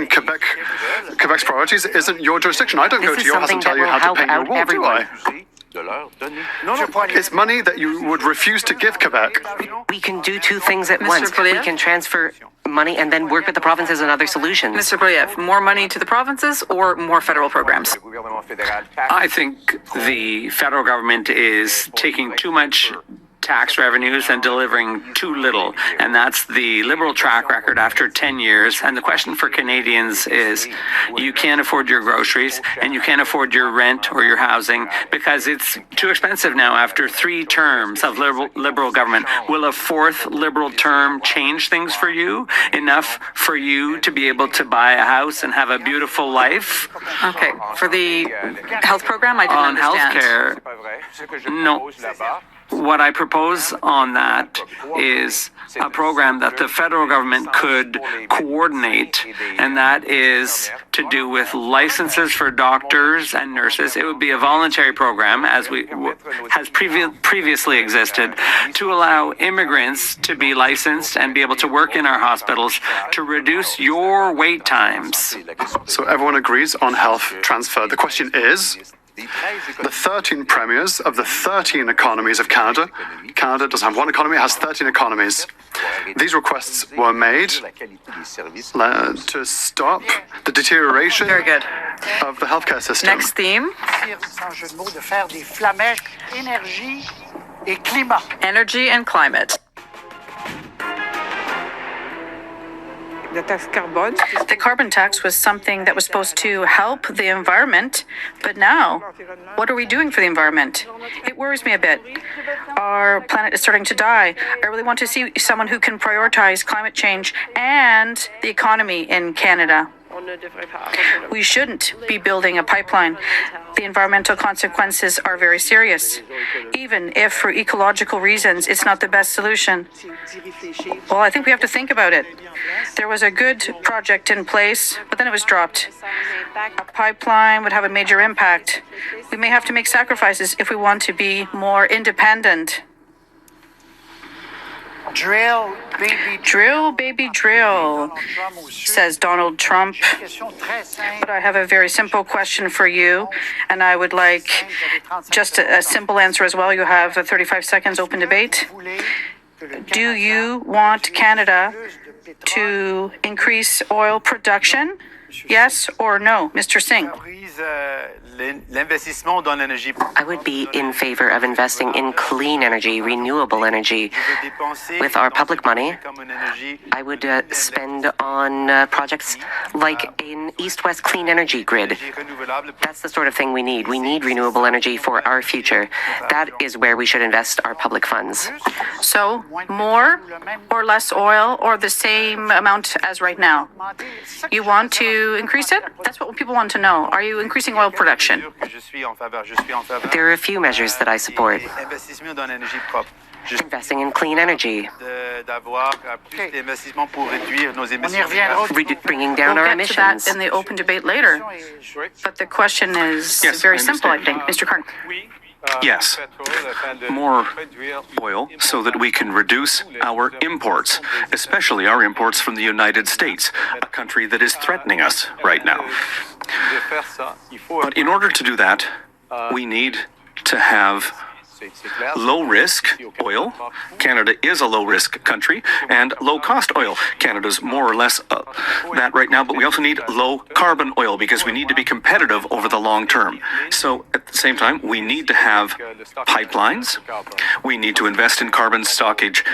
Quebec's priorities isn't your jurisdiction. I don't go This to is your house something and tell that you will how to help pay your out wall, do I? everyone. It's money that you would refuse to give Quebec. We can do two things at Mr. once. We Poilievre? can transfer money and then work with the provinces on other solutions. Mr. Poilievre, more money to the provinces or more federal programs? I think the federal government is taking too much tax revenues and delivering too little. And that's the Liberal track record after 10 years. And the question for Canadians is, you can't afford your groceries and you can't afford your rent or your housing because it's too expensive now after 3 terms of Liberal government. Will a 4th Liberal term change things for you? Enough for you to be able to buy a house and have a beautiful life? Okay, for the health program, I didn't On understand. healthcare, no. What I propose on that is a program that the federal government could coordinate, and that is to do with licenses for doctors and nurses. It would be a voluntary program, as has previously existed, to allow immigrants to be licensed and be able to work in our hospitals to reduce your wait times. So everyone agrees on health transfer. The question is, the 13 premiers of the 13 economies of Canada. Canada doesn't have one economy, it has 13 economies. These requests were made to stop the deterioration Very good. of the healthcare system. Next theme, energy and climate. The carbon tax was something that was supposed to help the environment, but now, what are we doing for the environment? It worries me a bit. Our planet is starting to die. I really want to see someone who can prioritize climate change and the economy in Canada. We shouldn't be building a pipeline. The environmental consequences are very serious. Even if for ecological reasons it's not the best solution. Well, I think we have to think about it. There was a good project in place, but then it was dropped. A pipeline would have a major impact. We may have to make sacrifices if we want to be more independent. Drill, baby, Drill, baby, drill, says Donald Trump. But I have a very simple question for you, and I would like just a simple answer as well. You have 35 seconds open debate. Do you want Canada to increase oil production? Yes or no? Mr. Singh. I would be in favor of investing in clean energy, renewable energy. With our public money, I would spend on projects like an east-west clean energy grid. That's the sort of thing we need. We need renewable energy for our future. That is where we should invest our public funds. So, more or less oil or the same amount as right now? You want to to increase it? That's what people want to know. Are you increasing oil production? There are a few measures that I support. Investing in clean energy, bringing down our We'll get to emissions. that in the open debate later. But the question is Yes, very I simple, I understand. think. Mr. Carn. Yes, more oil so that we can reduce our imports, especially our imports from the United States, a country that is threatening us right now. But in order to do that, we need to have low-risk oil. Canada is a low-risk country, and low-cost oil. Canada's more or less that right now, but we also need low-carbon oil because we need to be competitive over the long term. So at the same time, we need to have pipelines. We need to invest in carbon stockage,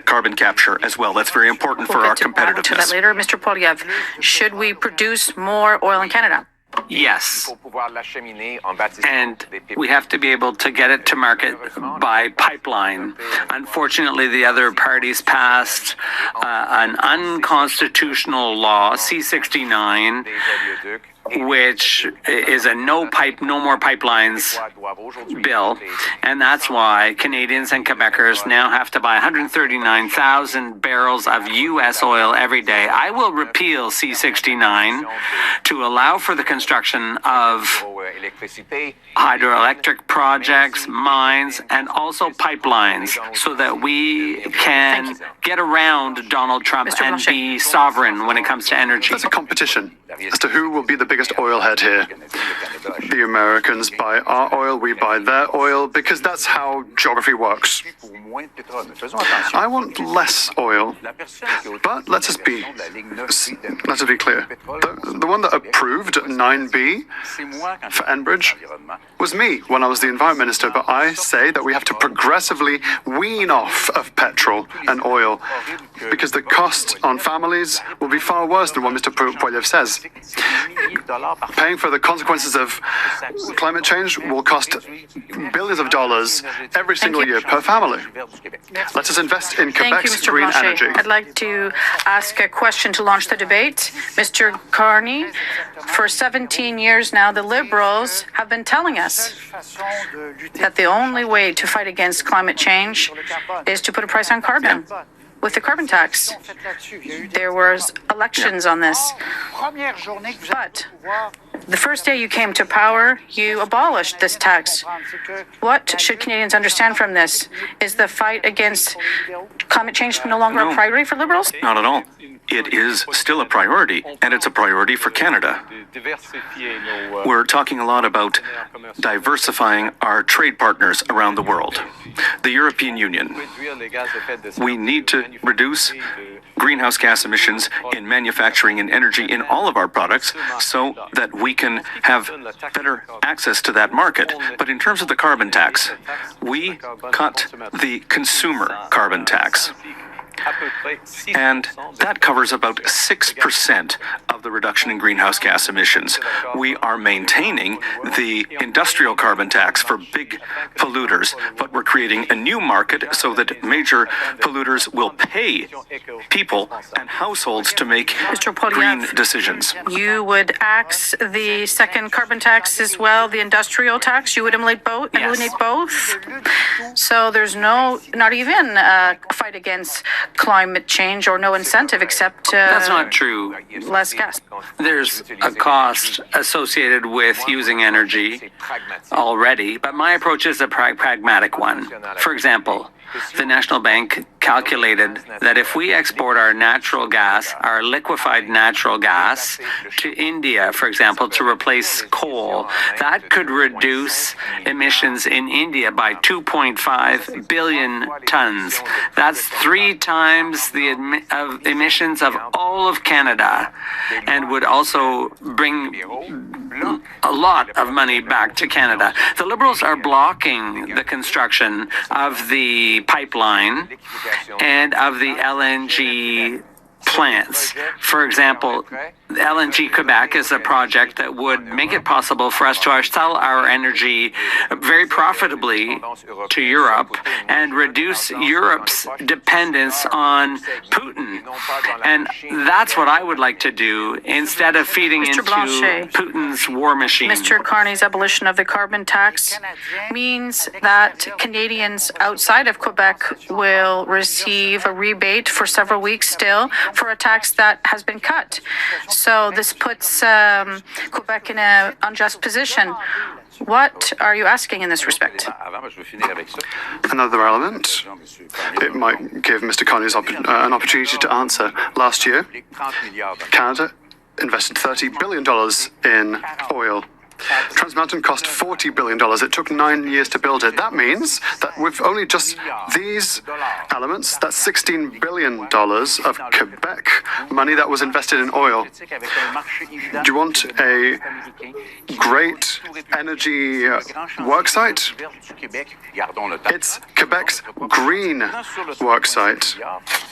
carbon capture as well. That's very important for We'll our get to that competitiveness. later. Mr. Poilievre, should we produce more oil in Canada? Yes. And we have to be able to get it to market by pipeline. Unfortunately, the other parties passed an unconstitutional law, C-69, which is a no more pipelines bill. And that's why Canadians and Quebecers now have to buy 139,000 barrels of U.S. oil every day. I will repeal C-69 to allow for the construction of hydroelectric projects, mines, and also pipelines so that we can get around Donald Trump Mr. and Blanchet. be sovereign when it comes to energy. There's a competition as to who will be the biggest oil head here. The Americans buy our oil, we buy their oil, because that's how geography works. I want less oil, but let us be clear. The one that approved 9B for Enbridge was me when I was the Environment Minister, but I say that we have to progressively wean off of petrol and oil because the cost on families will be far worse than what Mr. Poilievre says. Paying for the consequences of climate change will cost billions of dollars every single year per family. Let us invest in Thank you, Quebec's Mr. green Blanchet. energy. I'd like to ask a question to launch the debate. Mr. Carney, for 17 years now, the Liberals have been telling us that the only way to fight against climate change is to put a price on carbon. With the carbon tax, there was elections on this. But the first day you came to power, you abolished this tax. What should Canadians understand from this? Is the fight against climate change no longer a priority for Liberals? Not at all. It is still a priority, and it's a priority for Canada. We're talking a lot about diversifying our trade partners around the world. The European Union. We need to reduce greenhouse gas emissions in manufacturing and energy in all of our products so that we can have better access to that market. But in terms of the carbon tax, we cut the consumer carbon tax. And that covers about 6% of the reduction in greenhouse gas emissions. We are maintaining the industrial carbon tax for big polluters, but we're creating a new market so that major polluters will pay people and households to make Mr. green Poilievre, decisions. you would axe the second carbon tax as well, the industrial tax? You would eliminate both? So there's not even a fight against climate change or no incentive except That's not true. less gas. There's a cost associated with using energy already, but my approach is a pragmatic one. For example, the National Bank calculated that if we export our natural gas, our liquefied natural gas, to India, for example, to replace coal, that could reduce emissions in India by 2.5 billion tons. That's 3 times the emissions of all of Canada, and would also bring a lot of money back to Canada. The Liberals are blocking the construction of the pipeline and of the LNG plants. For example, LNG Quebec is a project that would make it possible for us to sell our energy very profitably to Europe and reduce Europe's dependence on Putin. And that's what I would like to do instead of feeding Mr. into Blanchet. Putin's war machine. Mr. Carney's abolition of the carbon tax means that Canadians outside of Quebec will receive a rebate for several weeks still for a tax that has been cut. So this puts Quebec in an unjust position. What are you asking in this respect? Another element, it might give Mr. Carney's an opportunity to answer. Last year, Canada invested $30 billion in oil. Trans Mountain cost $40 billion. It took 9 years to build it. That means that with only just these elements, that's $16 billion of Quebec money that was invested in oil. Do you want a great energy worksite? It's Quebec's green worksite.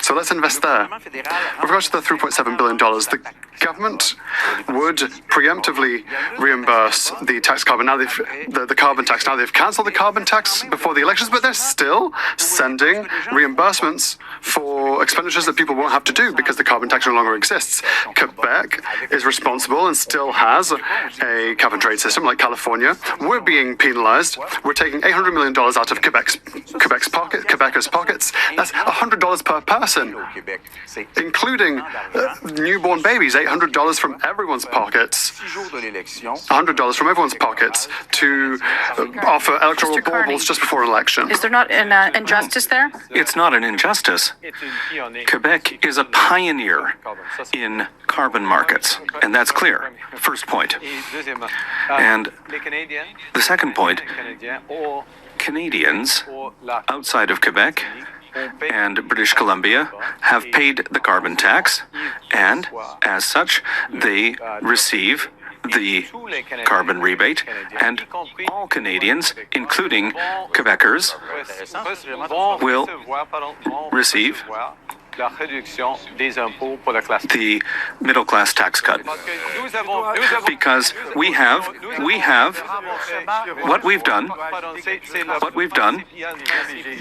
So let's invest there. With regards to the $3.7 billion, the government would preemptively reimburse the tax carbon. Now the carbon tax. Now they've cancelled the carbon tax before the elections, but they're still sending reimbursements for expenditures that people won't have to do because the carbon tax no longer exists. Quebec is responsible and still has a cap and trade system like California. We're being penalized. We're taking $800 million out of Quebecers' pockets. That's $100 per person, including newborn babies. $800 from everyone's pockets. $100 from everyone's pockets to offer electoral Mr. Carney, baubles just before an election. Is there not an injustice there? It's not an injustice. Quebec is a pioneer in carbon markets, and that's clear. First point. And the second point, Canadians outside of Quebec and British Columbia have paid the carbon tax, and as such, they receive the carbon rebate, and all Canadians, including Quebecers, will receive the middle class tax cut. Because we have what we've done,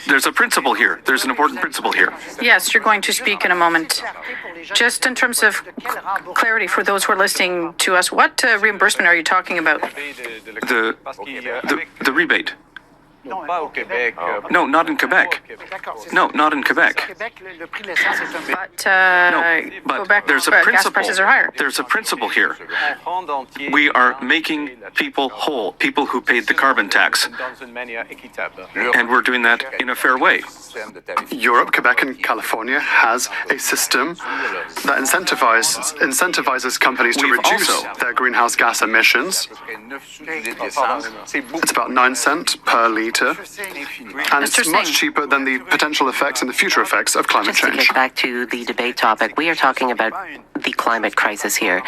there's a principle here. There's an important principle here. Yes, you're going to speak in a moment. Just in terms of clarity for those who are listening to us, what reimbursement are you talking about? The rebate. No, not in Quebec. No, not in Quebec. But But there's a gas principle. prices are higher. There's a principle here. We are making people whole, people who paid the carbon tax, and we're doing that in a fair way. Europe, Quebec, and California has a system that incentivizes companies to We've reduce also- their greenhouse gas emissions. It's about 9 cents per liter, and it's Mr. much Singh. cheaper than the potential effects and the future effects of climate Just to change. get back to the debate topic, we are talking about the climate crisis here.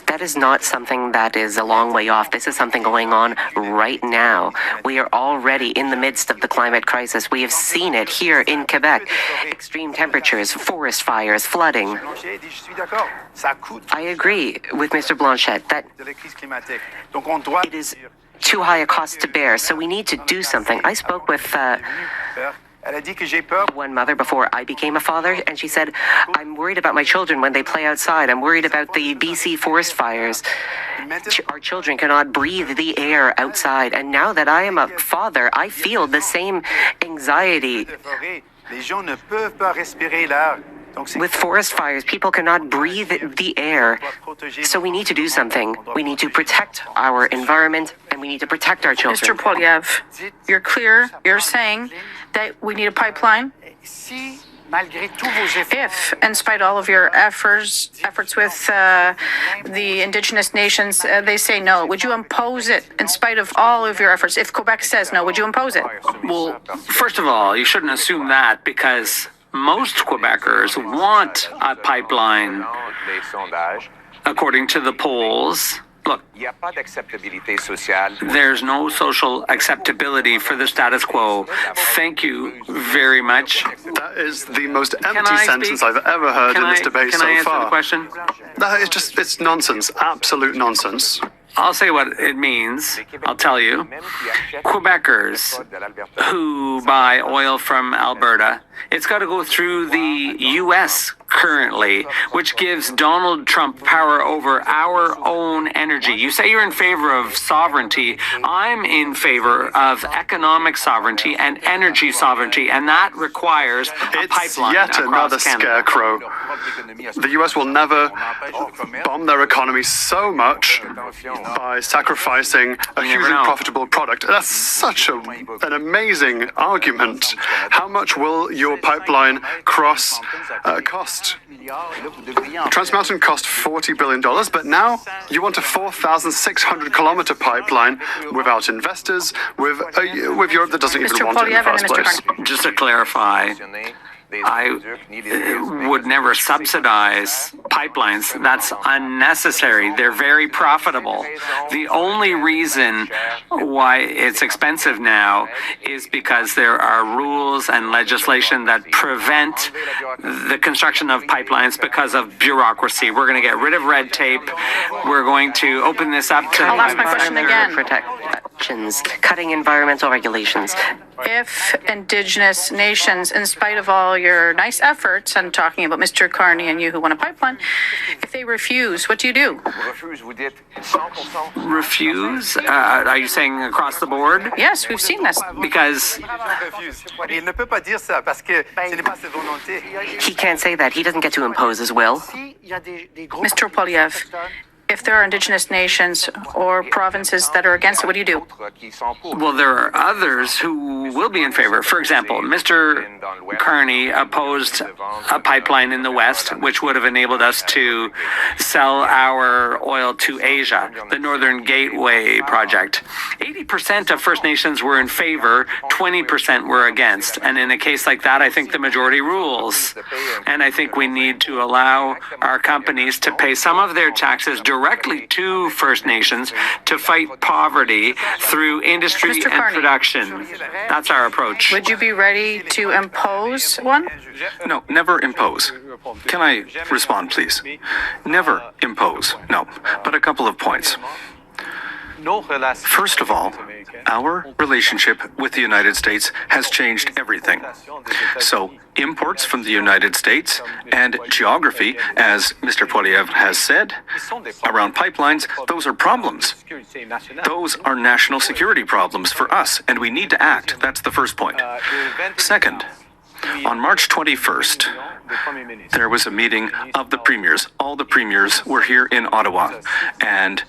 That is not something that is a long way off. This is something going on right now. We are already in the midst of the climate crisis. We have seen it here in Quebec. Extreme temperatures, forest fires, flooding. I agree with Mr. Blanchet that it is too high a cost to bear, so we need to do something. I spoke with one mother before I became a father, and she said, I'm worried about my children when they play outside. I'm worried about the BC forest fires. Our children cannot breathe the air outside. And now that I am a father, I feel the same anxiety. With forest fires, people cannot breathe the air. So we need to do something. We need to protect our environment, and we need to protect our children. Mr. Poilievre, you're clear. You're saying that we need a pipeline. If, in spite of all of your efforts with the indigenous nations, they say no, would you impose it in spite of all of your efforts? If Quebec says no, would you impose it? Well, first of all, you shouldn't assume that because most Quebecers want a pipeline. According to the polls, Look, Il n'y a pas d'acceptabilité sociale. there's no social acceptability for the status quo. Thank you very much. That is the most Can empty I sentence speak? I've ever heard in this debate Can so I answer far. the question? No, it's nonsense. Absolute nonsense. I'll say what it means. I'll tell you. Quebecers who buy oil from Alberta, it's got to go through the U.S. currently, which gives Donald Trump power over our own energy. You say you're in favor of sovereignty. I'm in favor of economic sovereignty and energy sovereignty, and that requires a It's pipeline yet another across Canada. scarecrow. The US will never bomb their economy so much by sacrificing a never hugely know. profitable product. That's such an amazing argument. How much will your pipeline cost? Trans Mountain cost $40 billion, but now you want a 4,600 kilometer pipeline without investors, with Europe that doesn't even Mr. want it in the Poilievre and first Mr. place. Carney. Just to clarify, I would never subsidize pipelines. That's unnecessary. They're very profitable. The only reason why it's expensive now is because there are rules and legislation that prevent the construction of pipelines because of bureaucracy. We're going to get rid of red tape. We're going to open this up to I'll ask my question again. Protections, cutting environmental regulations. If Indigenous nations, in spite of all your nice efforts, and talking about Mr. Carney and you who want a pipeline, if they refuse, what do you do? Refuse, vous dites 100%. refuse. Are you saying across the board? Yes, we've seen this. Because Il ne peut pas dire ça parce que ce n'est pas sa volonté. He can't say that. He doesn't get to impose his will. Mr. Poilievre, if there are Indigenous nations or provinces that are against it, what do you do? well, there are others who will be in favor. For example, Mr. Carney opposed a pipeline in the West, which would have enabled us to sell our oil to Asia, the Northern Gateway project. 80% of First Nations were in favor, 20% were against. And in a case like that, I think the majority rules. And I think we need to allow our companies to pay some of their taxes directly to First Nations to fight poverty through industry Mr. and Carney. production. That's our approach. Would you be ready to impose one? No, never impose. Can I respond, please? Never impose. No, but a couple of points. First of all, our relationship with the United States has changed everything. So, imports from the United States and geography, as Mr. Poilievre has said, around pipelines, those are problems. Those are national security problems for us, and we need to act. That's the first point. Second, on March 21st, there was a meeting of the premiers. All the premiers were here in Ottawa, and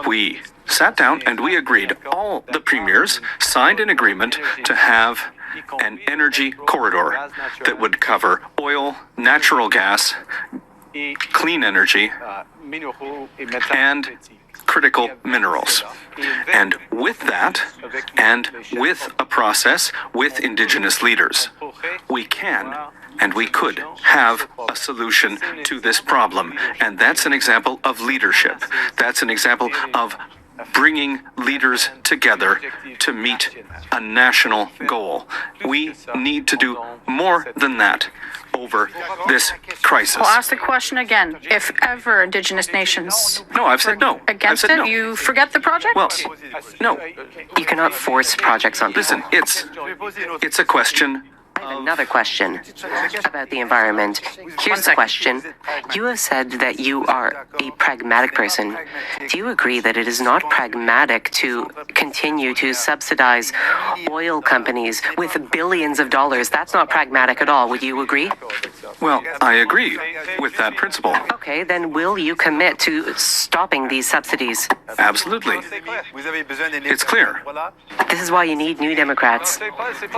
we sat down and we agreed. All the premiers signed an agreement to have an energy corridor that would cover oil, natural gas, clean energy, and critical minerals. And with that, and with a process with Indigenous leaders, we can and we could have a solution to this problem. And that's an example of leadership. That's an example of bringing leaders together to meet a national goal. We need to do more than that over this crisis. I'll ask the question again. If ever Indigenous nations No, I've said no. against I've said it, no. you forget the project? Well, no. You cannot force projects on people. Listen, it's a question. I have another question about the environment. Here's the question. You have said that you are a pragmatic person. Do you agree that it is not pragmatic to continue to subsidize oil companies with billions of dollars? That's not pragmatic at all. Would you agree? Well, I agree with that principle. Okay, then will you commit to stopping these subsidies? Absolutely. It's clear. This is why you need New Democrats.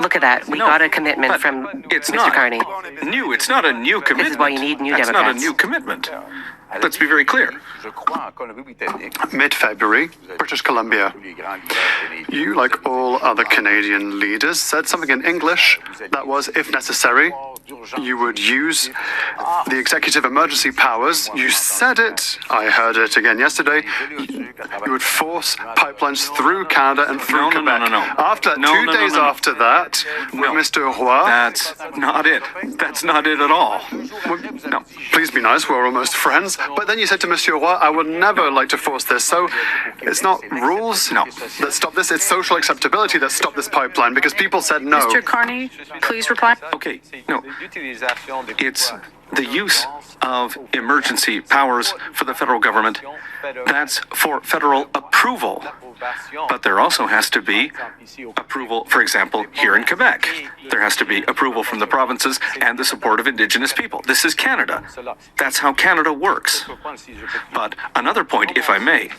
Look at that. We got a commitment But from it's Mr. not Carney. new. It's not a new commitment. This is why you need New That's Democrats. not a new commitment. Let's be very clear. Mid-February, British Columbia. You, like all other Canadian leaders, said something in English that was, if necessary, you would use the executive emergency powers. You said it. I heard it again yesterday. You would force pipelines through Canada and through Quebec. No. After two days after that, with Mr. Roy. That's not it. That's not it at all. No. Please be nice. We're almost friends. But then you said to Monsieur Roy, I would never like to force this. So it's not rules that stop this. It's social acceptability that stopped this pipeline because people said no. Mr. Carney, please reply. Okay, no. It's the use of emergency powers for the federal government. That's for federal approval. But there also has to be approval, for example, here in Quebec. There has to be approval from the provinces and the support of Indigenous people. This is Canada. That's how Canada works. But another point, if I may,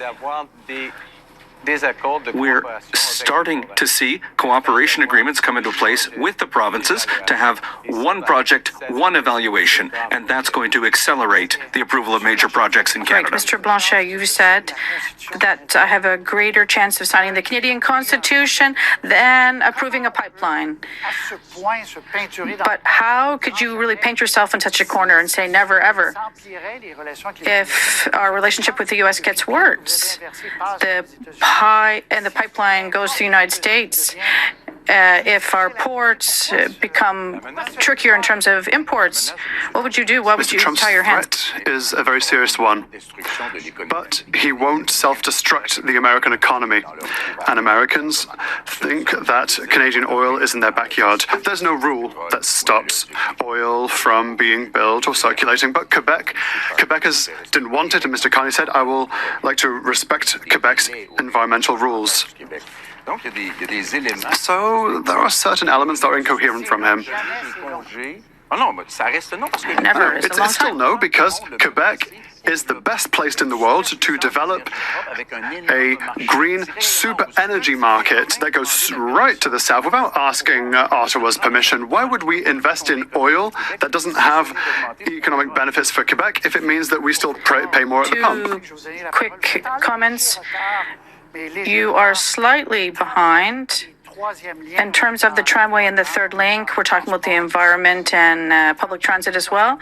we're starting to see cooperation agreements come into place with the provinces to have one project, one evaluation, and that's going to accelerate the approval of major projects in Canada. Right, Mr. Blanchet, you said that I have a greater chance of signing the Canadian Constitution than approving a pipeline. But how could you really paint yourself in such a corner and say never, ever? If our relationship with the U.S. gets worse, the pipeline goes to the United States, if our ports become trickier in terms of imports, what would you do? What would Mr. you Trump's tie your hands? threat is a very serious one, but he won't self-destruct the American economy. And Americans think that Canadian oil is in their backyard. There's no rule that stops oil from being built or circulating, but Quebecers didn't want it, and Mr. Carney said, I will like to respect Quebec's environmental rules. So there are certain elements that are incoherent from him. Never. It's still no, because Quebec is the best placed in the world to develop a green super energy market that goes right to the south without asking Ottawa's permission. Why would we invest in oil that doesn't have economic benefits for Quebec if it means that we still pay more at the pump? Two quick comments. You are slightly behind in terms of the tramway and the third link. We're talking about the environment and public transit as well.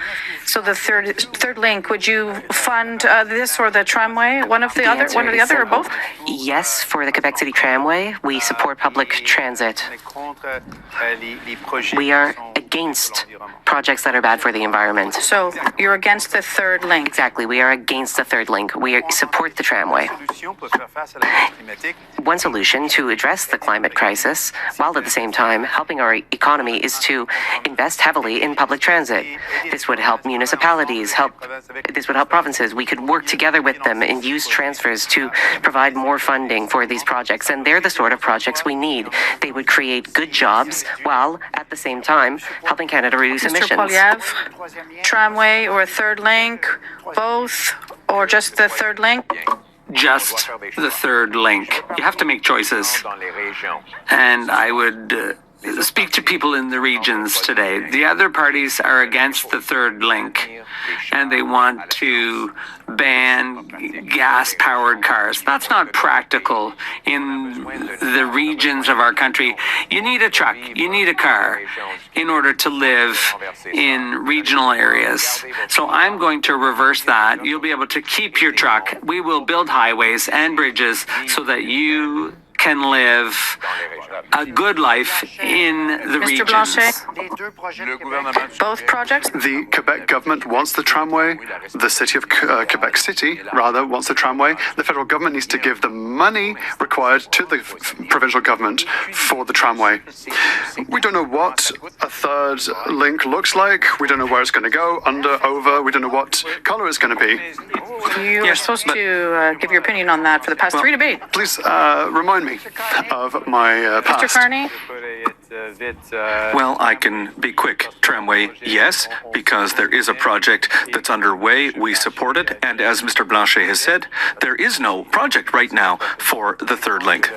So the third link, would you fund this or the tramway? One or the other, or both? Yes, for the Quebec City Tramway, we support public transit. We are against projects that are bad for the environment. So you're against the third link? Exactly. We are against the third link. We support the tramway. One solution to address the climate crisis, while at the same time helping our economy, is to invest heavily in public transit. This would help municipalities, this would help provinces. We could work together with them and use transfers to provide more funding for these projects. And they're the sort of projects we need. They would create good jobs while at the same time helping Canada reduce emissions. Mr. Poilievre, tramway or third link, both, or just the third link? Just the third link. You have to make choices. And I would speak to people in the regions today. The other parties are against the third link, and they want to ban gas-powered cars. That's not practical in the regions of our country. You need a truck, you need a car in order to live in regional areas. So I'm going to reverse that. You'll be able to keep your truck. We will build highways and bridges so that you can live a good life in the Mr. regions. Blanchet, both projects? The Quebec government wants the tramway. The city of Quebec City, rather, wants the tramway. The federal government needs to give the money required to the provincial government for the tramway. We don't know what a third link looks like. We don't know where it's going to go, under, over. We don't know what color it's going to be. You were supposed to give your opinion on that for the past three debates. Please remind me of my past. Mr. Carney? Well, I can be quick. Tramway, yes, because there is a project that's underway. We support it. And as Mr. Blanchet has said, there is no project right now for the third link.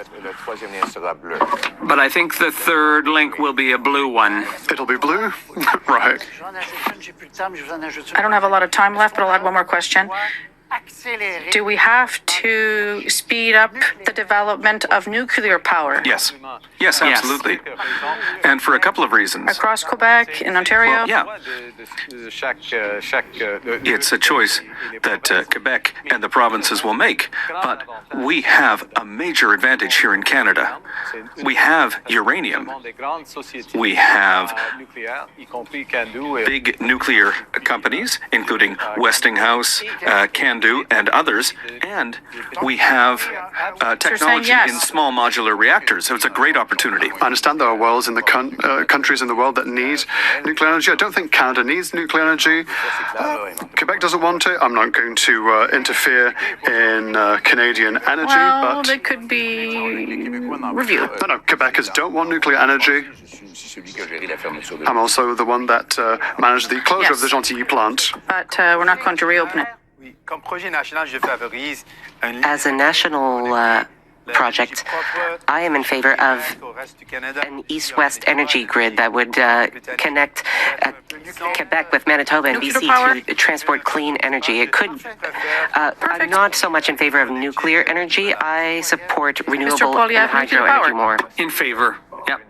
But I think the third link will be a blue one. It'll be blue? Right. I don't have a lot of time left, but I'll add one more question. Do we have to speed up the development of nuclear power? Yes. Yes, absolutely. And for a couple of reasons. Across Quebec, in Ontario? Yeah. It's a choice that Quebec and the provinces will make. But we have a major advantage here in Canada. We have uranium. We have big nuclear companies, including Westinghouse, CANDU, and others. And we have technology yes. in small modular reactors. So it's a great opportunity. I understand there are worlds in the countries in the world that need nuclear energy. I don't think Canada needs nuclear energy. Quebec doesn't want it. I'm not going to interfere in Canadian energy, Well, but they could be reviewed. no, Quebecers don't want nuclear energy. I'm also the one that managed the closure of the Gentilly plant. But we're not going to reopen it. Comme projet national, je favorise un As a national project, I am in favor of an east-west energy grid that would connect Quebec with Manitoba and Nuclear power? BC to transport clean energy. It could. I'm not so much in favor of nuclear energy. I support renewable Poilievre, and hydro nuclear energy power. more. In favor. Yep.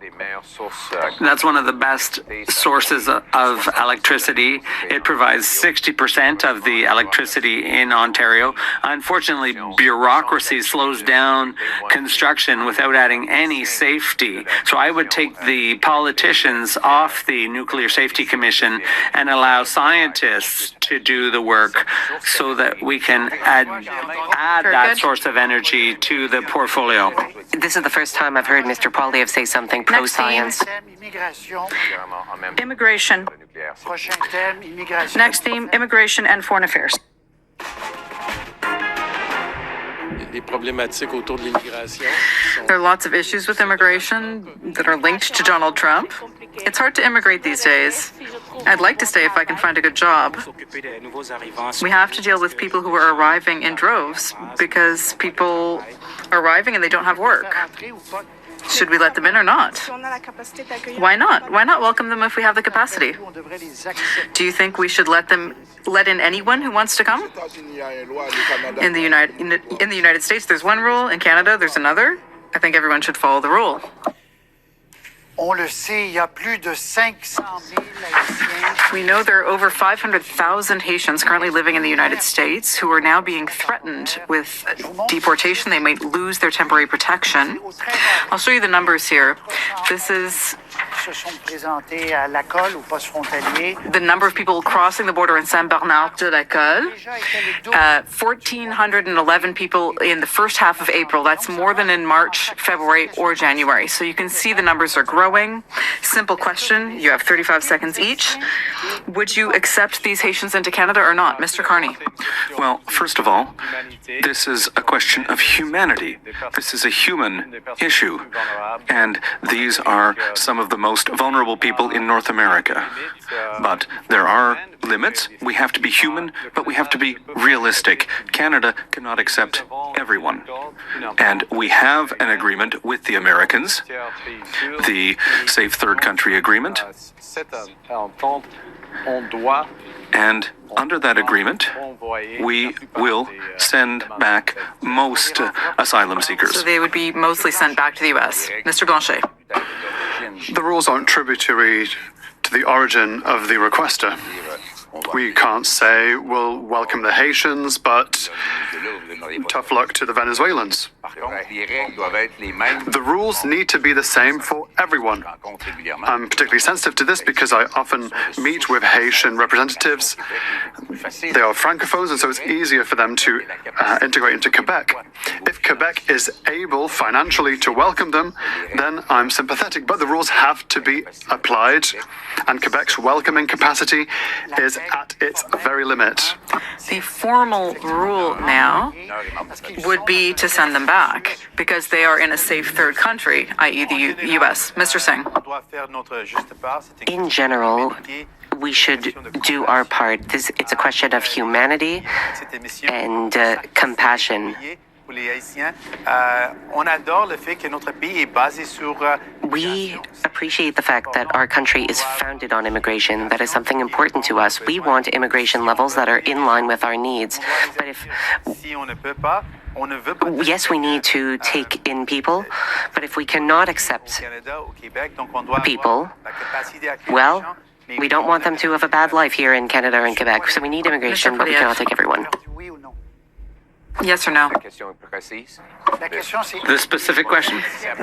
That's one of the best sources of electricity. It provides 60% of the electricity in Ontario. Unfortunately, bureaucracy slows down construction without adding any safety. So I would take the politicians off the Nuclear Safety Commission and allow scientists to do the work so that we can add Very that good. source of energy to the portfolio. This is the first time I've heard Mr. Poilievre say something pro-science. Immigration. Next theme, immigration and foreign affairs. There are lots of issues with immigration that are linked to Donald Trump. It's hard to immigrate these days. I'd like to stay if I can find a good job. We have to deal with people who are arriving in droves because people are arriving and they don't have work. Should we let them in or not? Why not? Why not welcome them if we have the capacity? Do you think we should let in anyone who wants to come? In the United States, there's one rule. In Canada, there's another. I think everyone should follow the rule. On le sait, il y a plus de 500 000 Haïtiens. We know there are over 500,000 Haitians currently living in the United States who are now being threatened with deportation. They might lose their temporary protection. I'll show you the numbers here. This is Se sont présentés à Lacolle, au poste frontalier. the number of people crossing the border in Saint-Bernard-de-la-Colle. 1,411 people in the first half of April. That's more than in March, February, or January. So you can see the numbers are growing. Simple question. You have 35 seconds each. Would you accept these Haitians into Canada or not? Mr. Carney. Well, first of all, this is a question of humanity. This is a human issue. And these are some of the most vulnerable people in North America. But there are limits. We have to be human, but we have to be realistic. Canada cannot accept everyone. And we have an agreement with the Americans, the Safe Third Country Agreement. And under that agreement, we will send back most asylum seekers. So they would be mostly sent back to the U.S. Mr. Blanchet. The rules aren't tributary to the origin of the requester. We can't say we'll welcome the Haitians, but tough luck to the Venezuelans. The rules need to be the same for everyone. I'm particularly sensitive to this because I often meet with Haitian representatives. They are francophones, and so it's easier for them to integrate into Quebec. If Quebec is able financially to welcome them, then I'm sympathetic. But the rules have to be applied, and Quebec's welcoming capacity is at its very limit. The formal rule now would be to send them back because they are in a safe third country, i.e. the U.S. Mr. Singh. In general, we should do our part. It's a question of humanity and compassion. pour les Haïtiens. On adore le fait que notre pays est basé sur. We appreciate the fact that our country is founded on immigration. That is something important to us. We want immigration levels that are in line with our needs. But if Si on ne peut pas, on ne veut pas. yes, we need to take in people, but if we cannot accept Canada, au Québec, donc on doit people, avoir la capacité d'accueillir well, les gens, mais we don't want them to have a bad life here in Canada or in Quebec. So we need immigration, but we cannot take everyone. Oui ou non? Yes or no? Question précise. La question c'est. The specific question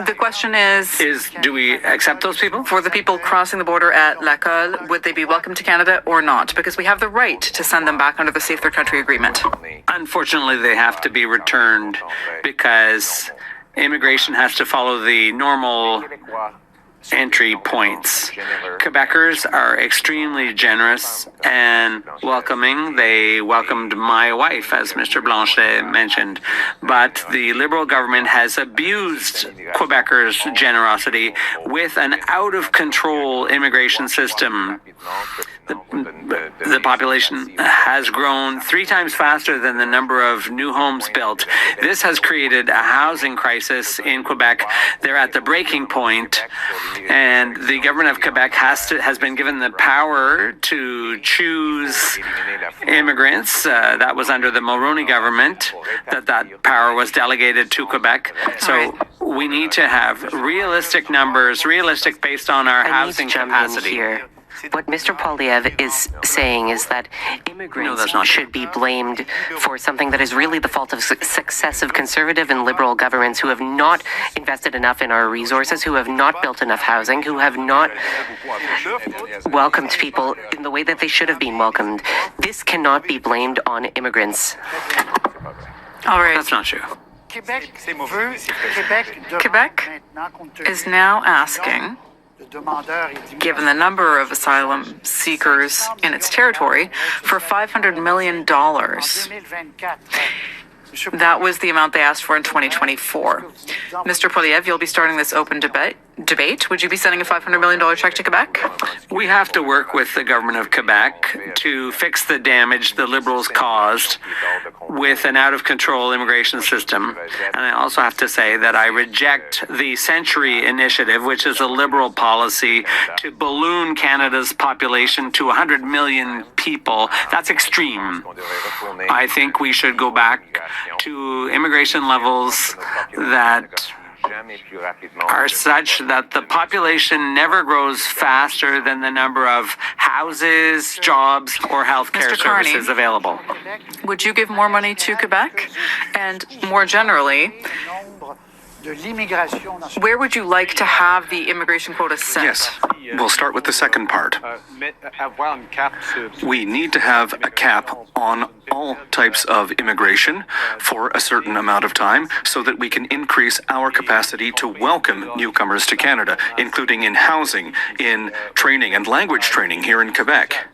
The question is, do we accept those people? for the people crossing the border at La Colle, would they be welcome to Canada or not? Because we have the right to send them back under the Safe Third Country Agreement. Unfortunately, they have to be returned because immigration has to follow the normal entry points. Quebecers are extremely generous and welcoming. They welcomed my wife, as Mr. Blanchet mentioned, but the Liberal government has abused Quebecers' generosity with an out-of-control immigration system. The population has grown 3 times faster than the number of new homes built. This has created a housing crisis in Quebec. They're at the breaking point, and the government of Quebec has been given the power to choose immigrants. That was under the Mulroney government that power was delegated to Quebec. So we need to have realistic numbers, realistic based on our I need to housing jump capacity. in here. What Mr. Poilievre is saying is that immigrants that's not should be blamed for something that is really the fault of successive conservative and liberal governments who have not invested enough in our resources, who have not built enough housing, who have not welcomed people in the way that they should have been welcomed. This cannot be blamed on immigrants. All right. That's not true. Québec veut. Québec demande Quebec maintenant, compte tenu is now asking, de demandeurs et d'immigration, given the number of asylum seekers in its territory, for $500 million. 2024. That was the amount they asked for in 2024. Mr. Poilievre, you'll be starting this open debate. Would you be sending a $500 million check to Quebec? We have to work with the government of Quebec to fix the damage the Liberals caused with an out-of-control immigration system. And I also have to say that I reject the Century Initiative, which is a Liberal policy to balloon Canada's population to 100 million people. That's extreme. I think we should go back to immigration levels that are such that the population never grows faster than the number of houses, jobs, or healthcare Mr. Carney. services available. Would you give more money to Quebec? And more generally, nombre de l'immigration dans ce where would you like to have the immigration quota set? Yes. We'll start with the second part. We need to have a cap on all types of immigration for a certain amount of time so that we can increase our capacity to welcome newcomers to Canada, including in housing, in training and language training here in Quebec,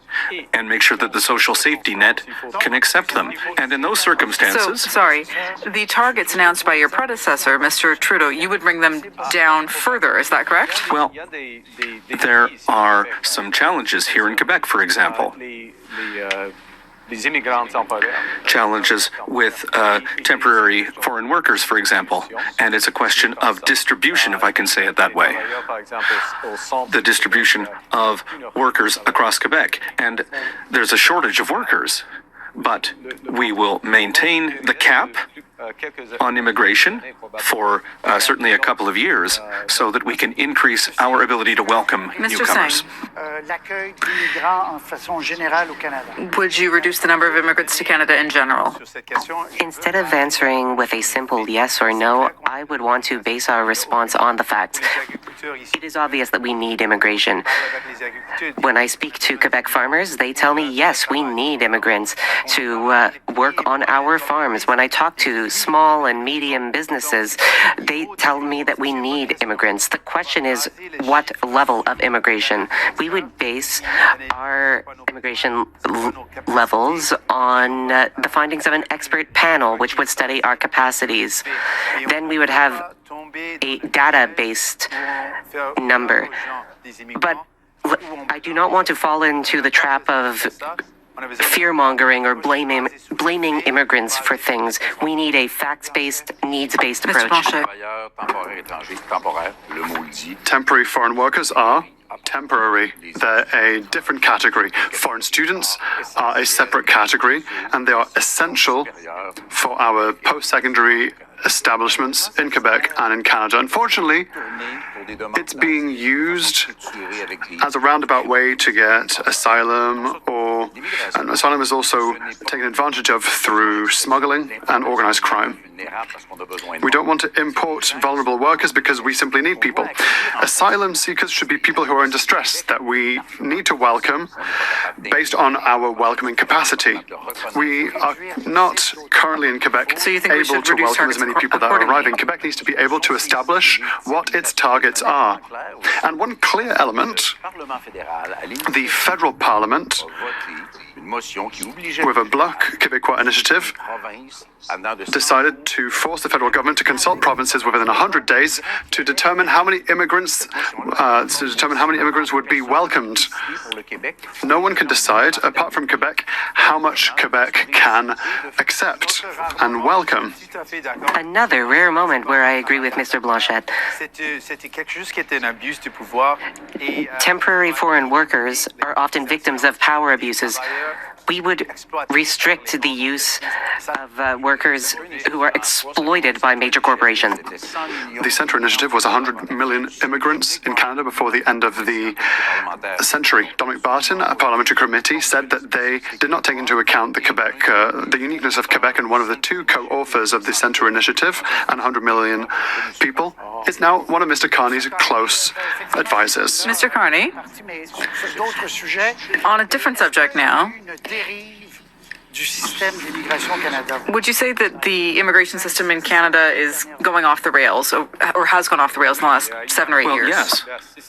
and make sure that the social safety net can accept them. And in those So, circumstances, sorry, the targets announced by your predecessor, Mr. Trudeau, you would bring them down further, is that correct? well, there are some challenges here in Quebec, for example. Challenges with temporary foreign workers, for example. And it's a question of distribution, if I can say it that way. The distribution of workers across Quebec. And there's a shortage of workers. But we will maintain the cap on immigration for certainly a couple of years so that we can increase our ability to welcome Mr. newcomers. Singh, l'accueil d'immigrants en façon générale au Canada. would you reduce the number of immigrants to Canada in general? Sur cette question, Instead of answering with a simple yes or no, I would want to base our response on the facts. It is obvious that we need immigration. When I speak to Quebec farmers, they tell me, yes, we need immigrants to work on our farms. When I talk to small and medium businesses, they tell me that we need immigrants. The question is, what level of immigration? We would base our immigration levels on the findings of an expert panel, which would study our capacities. Then we would have a data-based number. But I do not want to fall into the trap of fear-mongering or blaming immigrants for things. We need a facts-based, needs-based Mr. approach. Blanchet. Temporary foreign workers are temporary. They're a different category. Foreign students are a separate category, and they are essential for our post-secondary establishments in Quebec and in Canada. Unfortunately, it's being used as a roundabout way to get asylum, and asylum is also taken advantage of through smuggling and organized crime. We don't want to import vulnerable workers because we simply need people. Asylum seekers should be people who are in distress that we need to welcome based on our welcoming capacity. We are not currently in Quebec So you think we able should to reduce welcome as targets many people that are accordingly? arriving. Quebec needs to be able to establish what its targets are. And one clear element, the federal parliament, with a Bloc Québécois initiative, decided to force the federal government to consult provinces within 100 days to determine how many immigrants would be welcomed. No one can decide, apart from Quebec, how much Quebec can accept and welcome. Another rare moment where I agree with Mr. Blanchet. Temporary foreign workers are often victims of power abuses. We would restrict the use of workers who are exploited by major corporations. The Centre Initiative was 100 million immigrants in Canada before the end of the century. Dominic Barton, a parliamentary committee, said that they did not take into account the uniqueness of Quebec, and one of the two co-authors of the Centre Initiative and 100 million people is now one of Mr. Carney's close advisors. Mr. Carney, on a different subject now, would you say that the immigration system in Canada is going off the rails, or has gone off the rails in the last 7 or 8 Well, years? yes,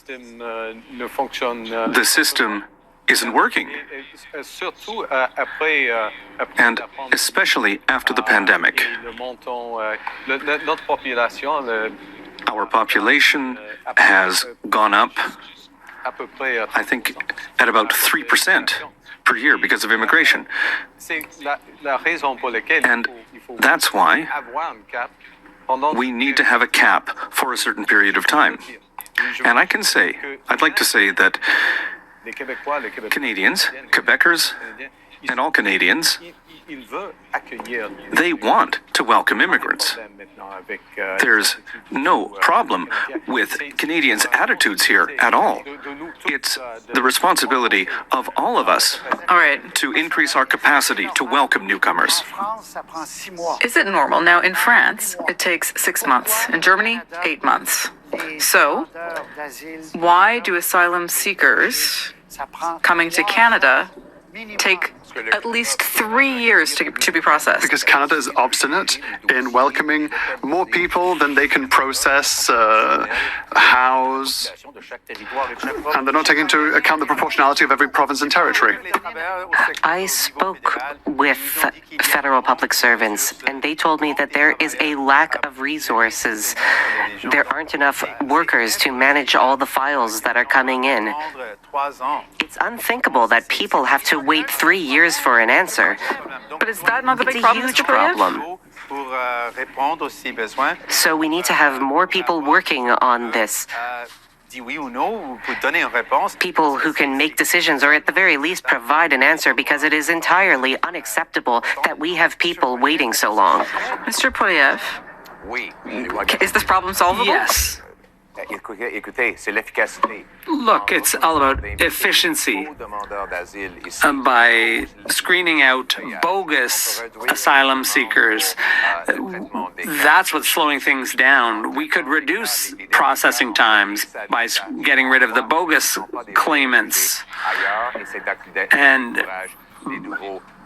the system isn't working. And especially after the pandemic, our population has gone up, I think, at about 3% per year because of immigration. And that's why we need to have a cap for a certain period of time. And I'd like to say that Canadians, Quebecers, and all Canadians, they want to welcome immigrants. There's no problem with Canadians' attitudes here at all. It's the responsibility of all of us All right. to increase our capacity to welcome newcomers. Is it normal? Now, in France, it takes 6 months. In Germany, 8 months. So, why do asylum seekers coming to Canada take at least 3 years to be processed? Because Canada is obstinate in welcoming more people than they can process, house, and they're not taking into account the proportionality of every province and territory. I spoke with federal public servants, and they told me that there is a lack of resources. There aren't enough workers to manage all the files that are coming in. It's unthinkable that people have to wait 3 years for an answer. But is that not the It's big a problem, huge Mr. Poilievre? problem. So we need to have more people working on this. People who can make decisions, or at the very least provide an answer, because it is entirely unacceptable that we have people waiting so long. Mr. Poilievre, is this problem solvable? Yes. Look, it's all about efficiency. By screening out bogus asylum seekers, that's what's slowing things down. We could reduce processing times by getting rid of the bogus claimants. And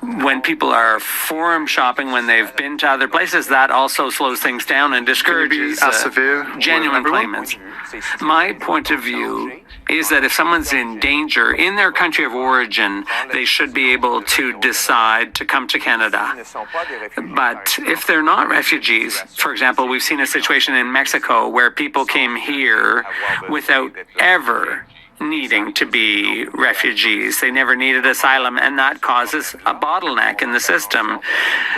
when people are forum shopping, when they've been to other places, that also slows things down and discourages as severe genuine with everyone? claimants. My point of view is that if someone's in danger in their country of origin, they should be able to decide to come to Canada. But if they're not refugees, for example, we've seen a situation in Mexico where people came here without ever needing to be refugees. They never needed asylum, and that causes a bottleneck in the system.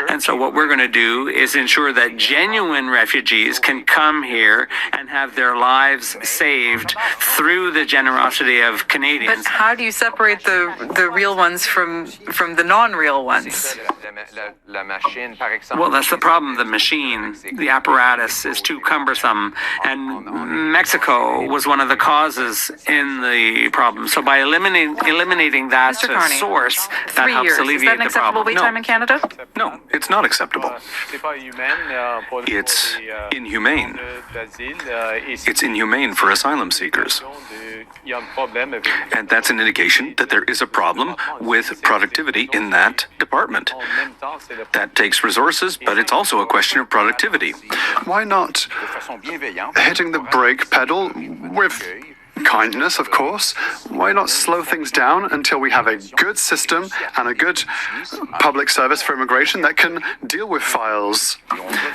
And so what we're going to do is ensure that genuine refugees can come here and have their lives saved through the generosity of Canadians. But how do you separate the real ones from the non-real ones? Well, that's the problem. The machine, the apparatus is too cumbersome. And Mexico was one of the causes in the problem. So by eliminating that Mr. Carney, source, that 3 helps years. Is alleviate that an the acceptable problem. wait time in Canada? No, it's not acceptable. It's inhumane. It's inhumane for asylum seekers. And that's an indication that there is a problem with productivity in that department. That takes resources, but it's also a question of productivity. Why not hitting the brake pedal with kindness, of course? Why not slow things down until we have a good system and a good public service for immigration that can deal with files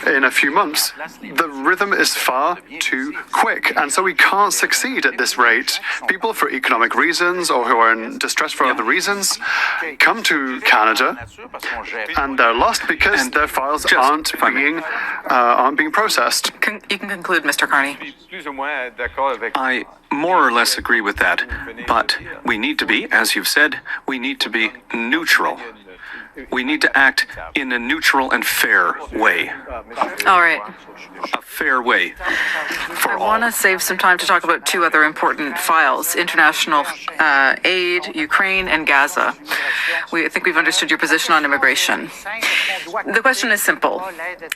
in a few months? The rhythm is far too quick, and so we can't succeed at this rate. People, for economic reasons or who are in distress for other reasons, come to Canada and they're lost because their files aren't being processed. You can conclude, Mr. Carney. I more or less agree with that, but we need to be, as you've said, we need to be neutral. We need to act in a neutral and fair way. All right. A fair way for I all. want to save some time to talk about two other important files: international aid, Ukraine, and Gaza. I think we've understood your position on immigration. The question is simple.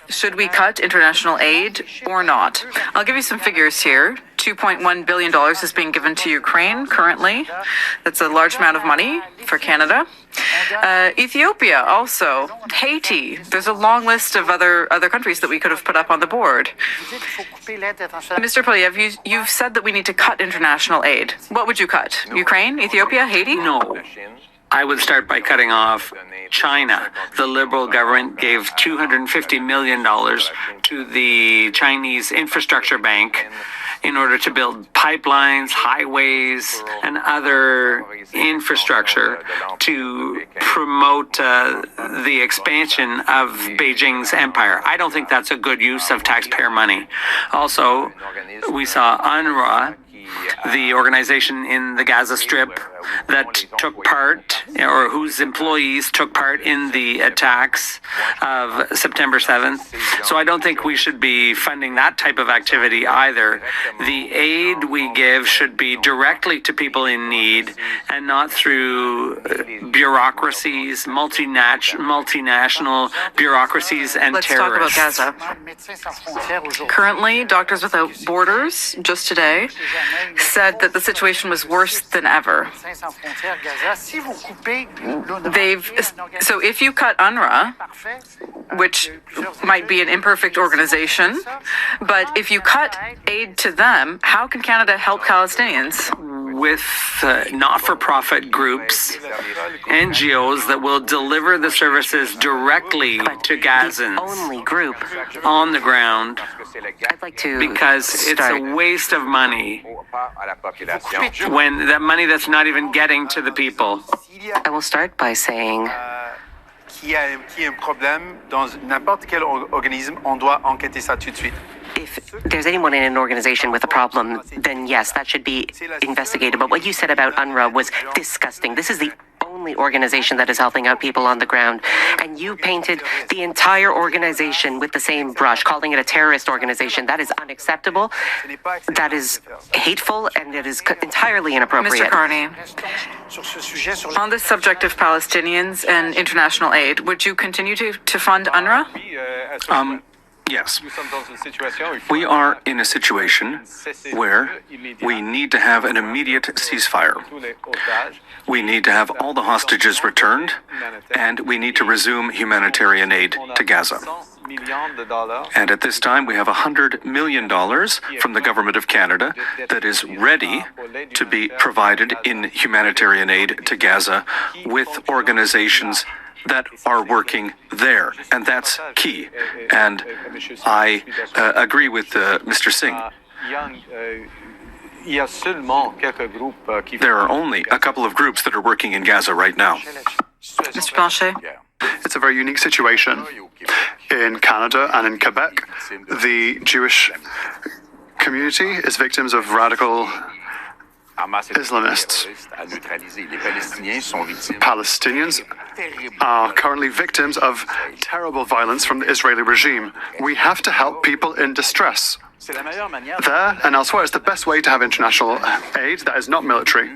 Should we cut international aid or not? I'll give you some figures here. $2.1 billion is being given to Ukraine currently. That's a large amount of money for Canada. Ethiopia also. Haiti. There's a long list of other countries that we could have put up on the board. Mr. Poilievre, you've said that we need to cut international aid. What would you cut? Ukraine? Ethiopia? Haiti? No. I would start by cutting off China. The Liberal government gave $250 million to the Chinese Infrastructure Bank in order to build pipelines, highways, and other infrastructure to promote the expansion of Beijing's empire. I don't think that's a good use of taxpayer money. Also, we saw UNRWA, the organization in the Gaza Strip that took part, or whose employees took part in the attacks of September 7th. So I don't think we should be funding that type of activity either. The aid we give should be directly to people in need and not through bureaucracies, multinational bureaucracies and terrorists. Let's talk about Gaza. Currently, Doctors Without Borders, just today, said that the situation was worse than ever. So if you cut UNRWA, which might be an imperfect organization, but if you cut aid to them, how can Canada help Palestinians? With not-for-profit groups, NGOs that will deliver the services directly to Gazans. The only group on the ground, I'd like to because it's a waste of money when that money that's not even getting to the people. I will start by saying qu'il y a un problème dans n'importe quel organisme, on doit enquêter ça tout de suite. if there's anyone in an organization with a problem, then yes, that should be investigated. But what you said about UNRWA was disgusting. This is the only organization that is helping out people on the ground. And you painted the entire organization with the same brush, calling it a terrorist organization. That is unacceptable. That is hateful, and it is entirely inappropriate. Mr. Carney, on this subject of Palestinians and international aid, would you continue to fund UNRWA? Yes. We are in a situation where we need to have an immediate ceasefire. We need to have all the hostages returned, and we need to resume humanitarian aid to Gaza. And at this time, we have $100 million from the Government of Canada that is ready to be provided in humanitarian aid to Gaza with organizations that are working there, and that's key. And I agree with Mr. Singh. il y a seulement quelques groupes qui There are only a couple of groups that are working in Gaza right now. Mr. Blanchet? It's a very unique situation. In Canada and in Quebec, the Jewish community is victims of radical Islamists. Palestinians are currently victims of terrible violence from the Israeli regime. We have to help people in distress. There and elsewhere is the best way to have international aid that is not military.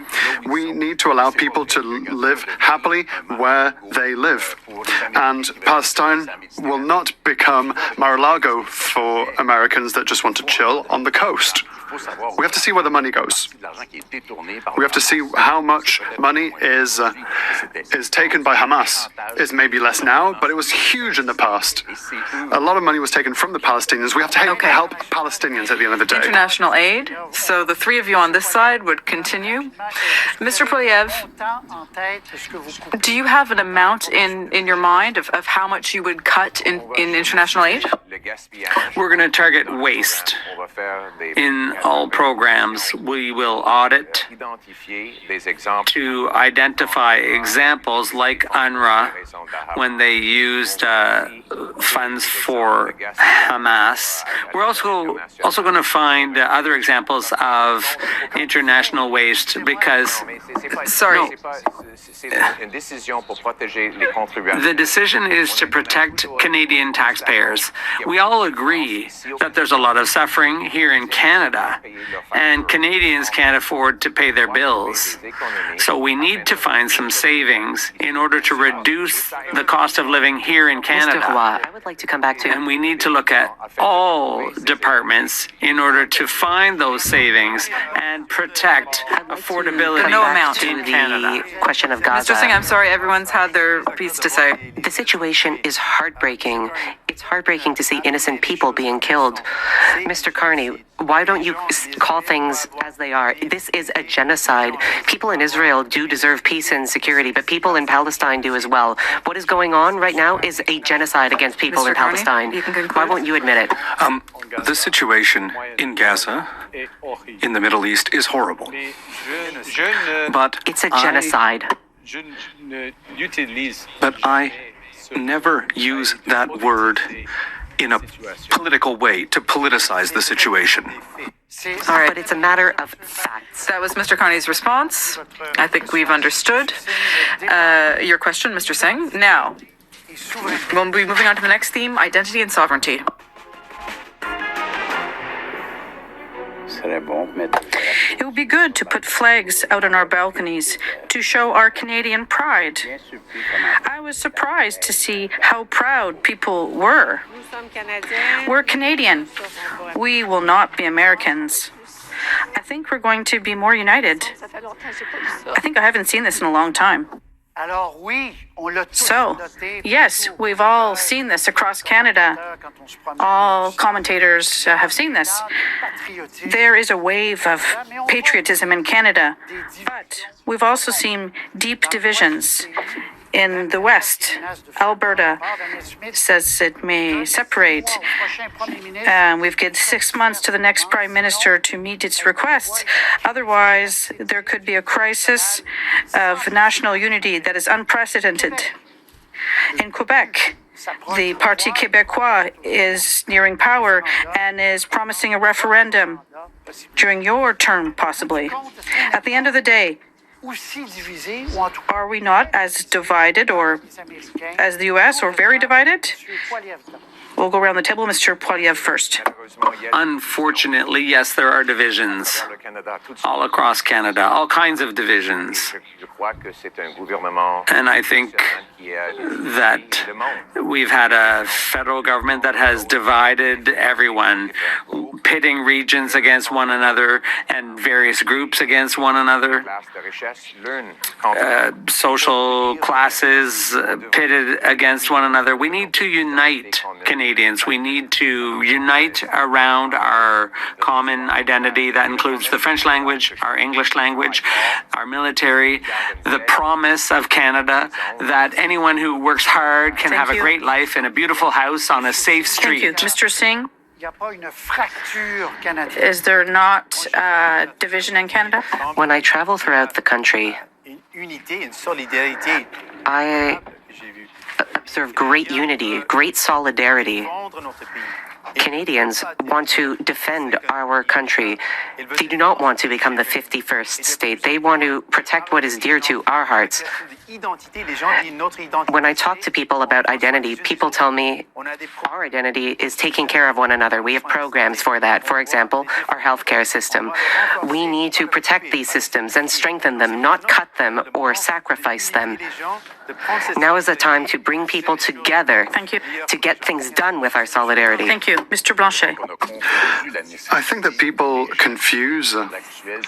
We need to allow people to live happily where they live. And Palestine will not become Mar-a-Lago for Americans that just want to chill on the coast. We have to see where the money goes. We have to see how much money is taken by Hamas. It's maybe less now, but it was huge in the past. A lot of money was taken from the Palestinians. We have to help Palestinians at the end of the day. International aid. So the three of you on this side would continue. Mr. Poilievre, do you have an amount in your mind of how much you would cut in international aid? We're going to target waste. In all programs, we will audit to identify examples like UNRWA when they used funds for Hamas. We're also going to find other examples of international waste because, the decision is to protect Canadian taxpayers. We all agree that there's a lot of suffering here in Canada, and Canadians can't afford to pay their bills. So we need to find some savings in order to reduce the cost of living here in Canada. Mr. Roy, I would like to come back to... And we need to look at all departments in order to find those savings and protect affordability in Canada. The question of Gaza. Mr. Singh, I'm sorry, everyone's had their piece to say. The situation is heartbreaking. It's heartbreaking to see innocent people being killed. Mr. Carney, why don't you call things as they are? This is a genocide. People in Israel do deserve peace and security, but people in Palestine do as well. What is going on right now is a genocide against people in Palestine. Why won't you admit it? The situation in Gaza, in the Middle East, is horrible. But it's a genocide. But I never use that word in a political way to politicize the situation. All right. But it's a matter of facts. That was Mr. Carney's response. I think we've understood your question, Mr. Singh. Now, we'll be moving on to the next theme, identity and sovereignty. It would be good to put flags out on our balconies to show our Canadian pride. I was surprised to see how proud people were. We're Canadian. We will not be Americans. I think we're going to be more united. I think I haven't seen this in a long time. So, yes, we've all seen this across Canada. All commentators have seen this. There is a wave of patriotism in Canada, but we've also seen deep divisions. In the West, Alberta says it may separate. We've given 6 months to the next Prime Minister to meet its requests. Otherwise, there could be a crisis of national unity that is unprecedented. In Quebec, the Parti Québécois is nearing power and is promising a referendum during your term, possibly. At the end of the day, are we not as divided or as the U.S. or very divided? We'll go around the table. Mr. Poilievre first. Unfortunately, yes, there are divisions all across Canada, all kinds of divisions. And I think that we've had a federal government that has divided everyone, pitting regions against one another and various groups against one another. Social classes pitted against one another. We need to unite Canadians. We need to unite around our common identity that includes the French language, our English language, our military, the promise of Canada that anyone who works hard can have a great life in a beautiful house on a safe street. Thank you. Mr. Singh? Il n'y a pas une fracture canadienne. Is there not division in Canada? When I travel throughout the country, Une unité, une solidarité. I J'ai vu observe great unity, great solidarity. vendre notre pays. Canadians want to defend our country. They do not want to become the 51st state. They want to protect what is dear to our hearts. Identité, les gens disent notre identité. When I talk to people about identity, people tell me On a des our identity is taking care of one another. We have programs for that. For example, our healthcare system. We need to protect these systems and strengthen them, not cut them or sacrifice them. les gens de prendre ces Now is the time to bring people together Thank you. to get things done with our solidarity. Thank you. Mr. Blanchet. I think that people confuse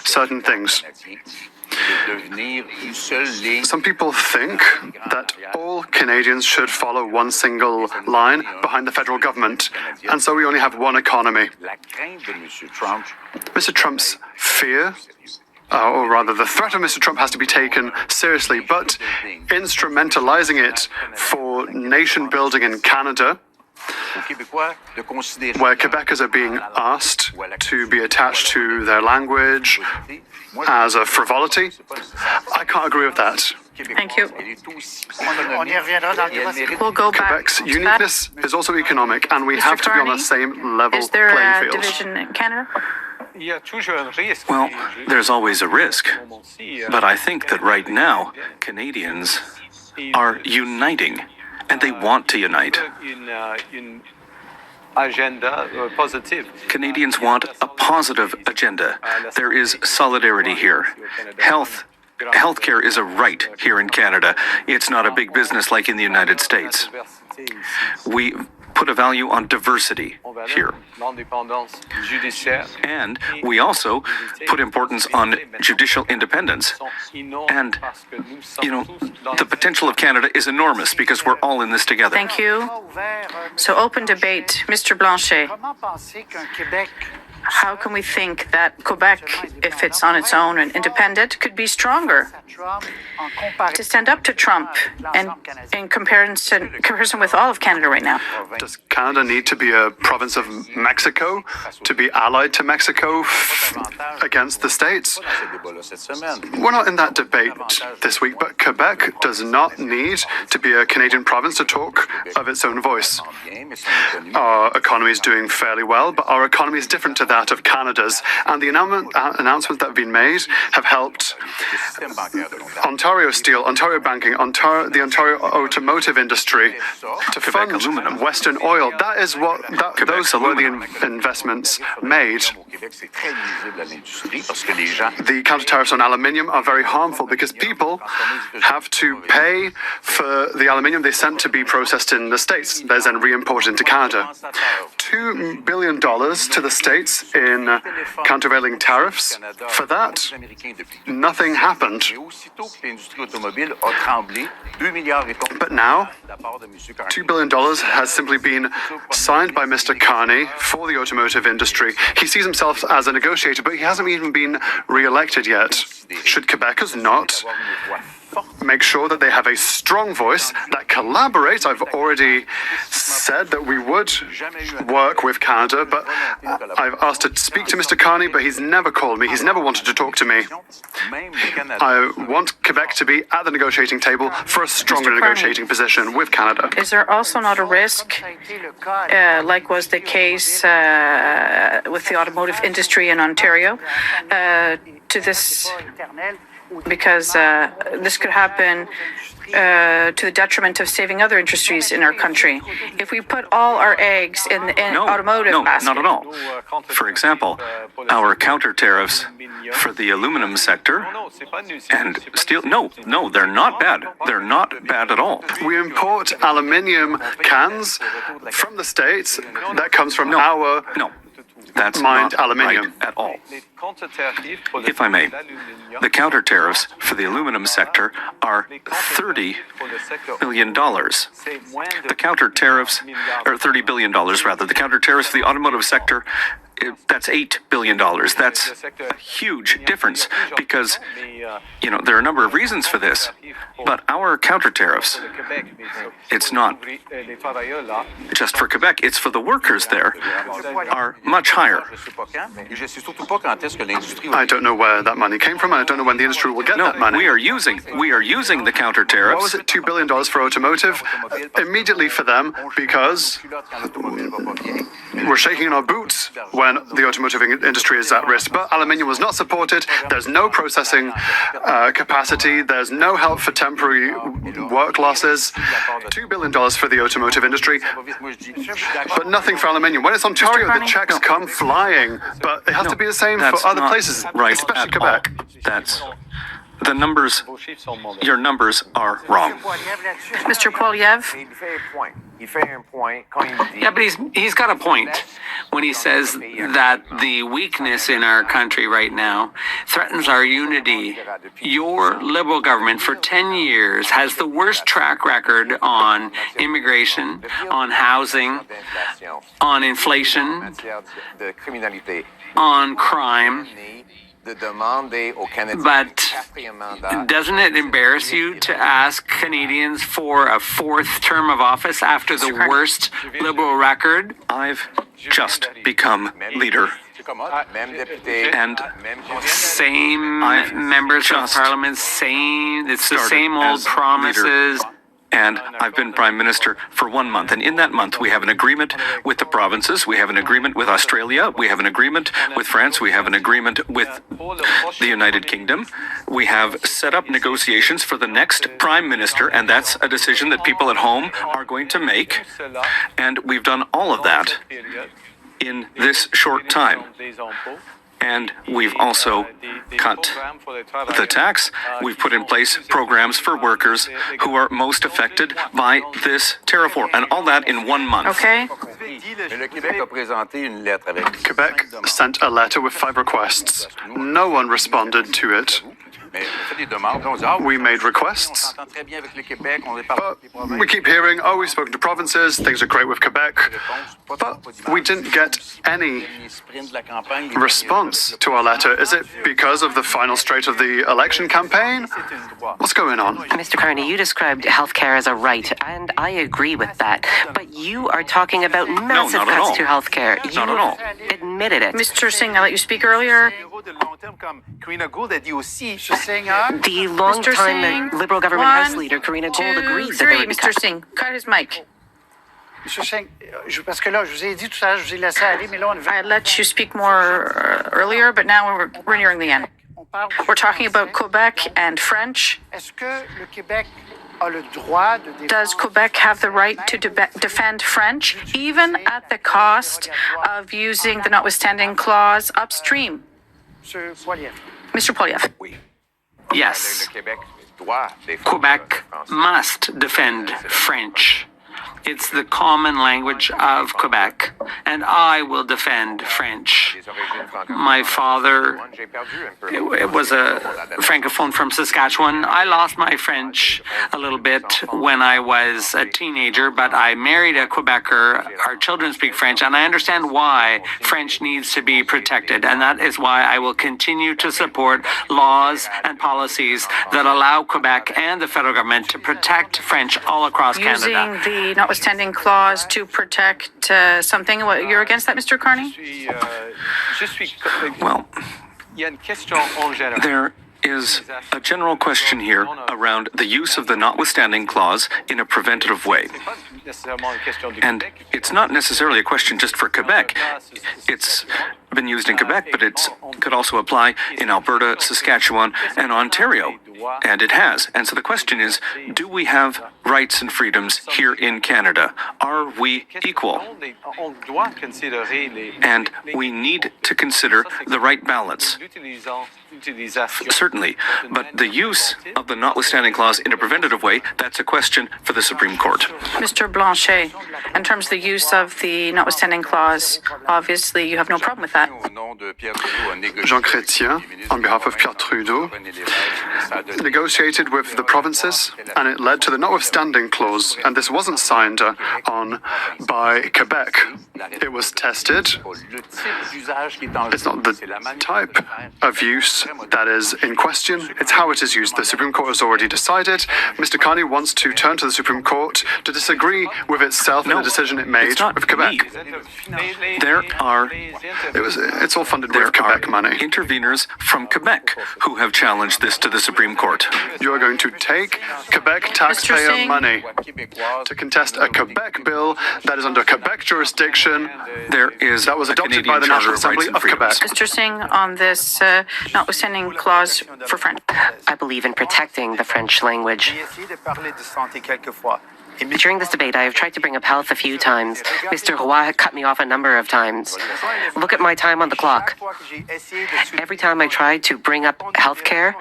certain things. Some people think that all Canadians should follow one single line behind the federal government, and so we only have one economy. Mr. Trump's fear, or rather the threat of Mr. Trump, has to be taken seriously, but instrumentalizing it for nation building in Canada, where Quebecers are being asked to be attached to their language as a frivolity, I can't agree with that. Thank you. On y reviendra dans le débat. We'll go back Quebec's to that. uniqueness is also economic, and we have to be on the same level Is there playing a field. division in Canada? Well, there's always a risk. But I think that right now, Canadians are uniting, and they want to unite. Canadians want a positive agenda. There is solidarity here. Healthcare is a right here in Canada. It's not a big business like in the United States. We put a value on diversity here. And we also put importance on judicial independence. And, you know, the potential of Canada is enormous because we're all in this together. Thank you. So open debate. Mr. Blanchet, Comment penser qu'un Québec how can we think that Quebec, if it's on its own and independent, could be stronger Trump en comparaison to stand up to Trump and in comparison with all of Canada right now? Does Canada need to be a province of Mexico to be allied to Mexico against the states? We're not in that debate this week, but Quebec does not need to be a Canadian province to talk of its own voice. Our economy is doing fairly well, but our economy is different to that of Canada's, and the announcements that have been made have helped Ontario Steel, Ontario Banking, the Ontario automotive industry to fund Aluminum. Western Oil. That is what those were the investments made. The counter tariffs on aluminium are very harmful because people have to pay for the aluminium they sent to be processed in the States. There's then re-imported into Canada. $2 billion to the States in countervailing tariffs. For that, nothing happened. But now, $2 billion has simply been signed by Mr. Carney for the automotive industry. He sees himself as a negotiator, but he hasn't even been re-elected yet. Should Quebecers not make sure that they have a strong voice that collaborates? I've already said that we would work with Canada, but I've asked to speak to Mr. Carney, but he's never called me. He's never wanted to talk to me. I want Quebec to be at the negotiating table for a stronger Mr. Carney. negotiating position with Canada. Is there also not a risk, like was the case with the automotive industry in Ontario, to this, because this could happen to the detriment of saving other industries in our country? If we put all our eggs in automotive basket. Not at all. For example, our counter tariffs for the aluminum sector and steel. No, they're not bad. They're not bad at all. We import aluminium cans from the States that comes from our That's mined not aluminium. right at all. If I may, the counter tariffs for the aluminum sector are $30 billion. The counter tariffs, or $30 billion rather, the counter tariffs for the automotive sector that's $8 billion. That's a huge difference because, there are a number of reasons for this, but our counter tariffs, it's not just for Quebec, it's for the workers there, are much higher. I don't know where that money came from, and I don't know when the industry will get that money. We are using the counter tariffs. What was it, $2 billion for automotive? Immediately for them, because we're shaking in our boots when the automotive industry is at risk. But aluminium was not supported. There's no processing capacity. There's no help for temporary work losses. $2 billion for the automotive industry, but nothing for aluminium. When it's Ontario, the checks come flying. But it has to be the same for other places, right, especially Quebec. That's the numbers. Your numbers are wrong. Mr. Poilievre? Yeah, but he's got a point when he says that the weakness in our country right now threatens our unity. Your Liberal government for 10 years has the worst track record on immigration, on housing, on inflation, on crime. But doesn't it embarrass you to ask Canadians for a fourth term of office after the worst Liberal record? I've just become leader. And same members of Parliament, it's the same old promises. And I've been Prime Minister for 1 month. And in that month, we have an agreement with the provinces. We have an agreement with Australia. We have an agreement with France. We have an agreement with the United Kingdom. We have set up negotiations for the next Prime Minister, and that's a decision that people at home are going to make. And we've done all of that in this short time. And we've also cut the tax. We've put in place programs for workers who are most affected by this tariff war, and all that in 1 month. Okay. Quebec sent a letter with 5 requests. No one responded to it. We made requests, but we keep hearing, we've spoken to provinces, things are great with Quebec, but we didn't get any response to our letter. Is it because of the final straight of the election campaign? What's going on? Mr. Carney, you described healthcare as a right, and I agree with that. But you are talking about massive cuts to healthcare. Not at all. Admitted it. Mr. Singh, I let you speak earlier. The long-time Liberal government House Leader, Karina Gould, agrees that there would be Mr. cuts. Singh, cut his mic. Monsieur Singh, parce que là, je vous ai dit tout à l'heure, je vous ai laissé aller, mais là, on I let you speak more earlier, but now we're nearing the end. We're talking about Quebec and French. Est-ce que le Québec a le droit de défendre? Does Quebec have the right to defend French, even at the cost of using the notwithstanding clause upstream? Monsieur Poilievre. Mr. Poilievre. Yes. Quebec must defend French. It's the common language of Quebec, and I will defend French. My father was a francophone from Saskatchewan. I lost my French a little bit when I was a teenager, but I married a Quebecer. Our children speak French, and I understand why French needs to be protected, and that is why I will continue to support laws and policies that allow Quebec and the federal government to protect French all across Canada. Using the notwithstanding clause to protect something. You're against that, Mr. Carney? Well, there is a general question here around the use of the notwithstanding clause in a preventative way. And it's not necessarily a question just for Quebec. It's been used in Quebec, but it could also apply in Alberta, Saskatchewan, and Ontario. And it has. And so the question is, do we have rights and freedoms here in Canada? Are we equal? And we need to consider the right balance. Certainly, but the use of the notwithstanding clause in a preventative way, that's a question for the Supreme Court. Mr. Blanchet, in terms of the use of the notwithstanding clause, obviously you have no problem with that. Jean Chrétien, on behalf of Pierre Trudeau, negotiated with the provinces, and it led to the notwithstanding clause, and this wasn't signed on by Quebec. It was tested. It's not the type of use that is in question, it's how it is used. The Supreme Court has already decided. Mr. Carney wants to turn to the Supreme Court to disagree with itself in the decision it made with Quebec. It's all funded with Quebec money. Interveners from Quebec who have challenged this to the Supreme Court. You are going to take Quebec taxpayer money to contest a Quebec bill that is under Quebec jurisdiction. That was adopted by the National Assembly of Quebec. Mr. Singh, on this notwithstanding clause for French. I believe in protecting the French language. During this debate, I have tried to bring up health a few times. Mr. Roy cut me off a number of times. Look at my time on the clock. Every time I tried to bring up healthcare,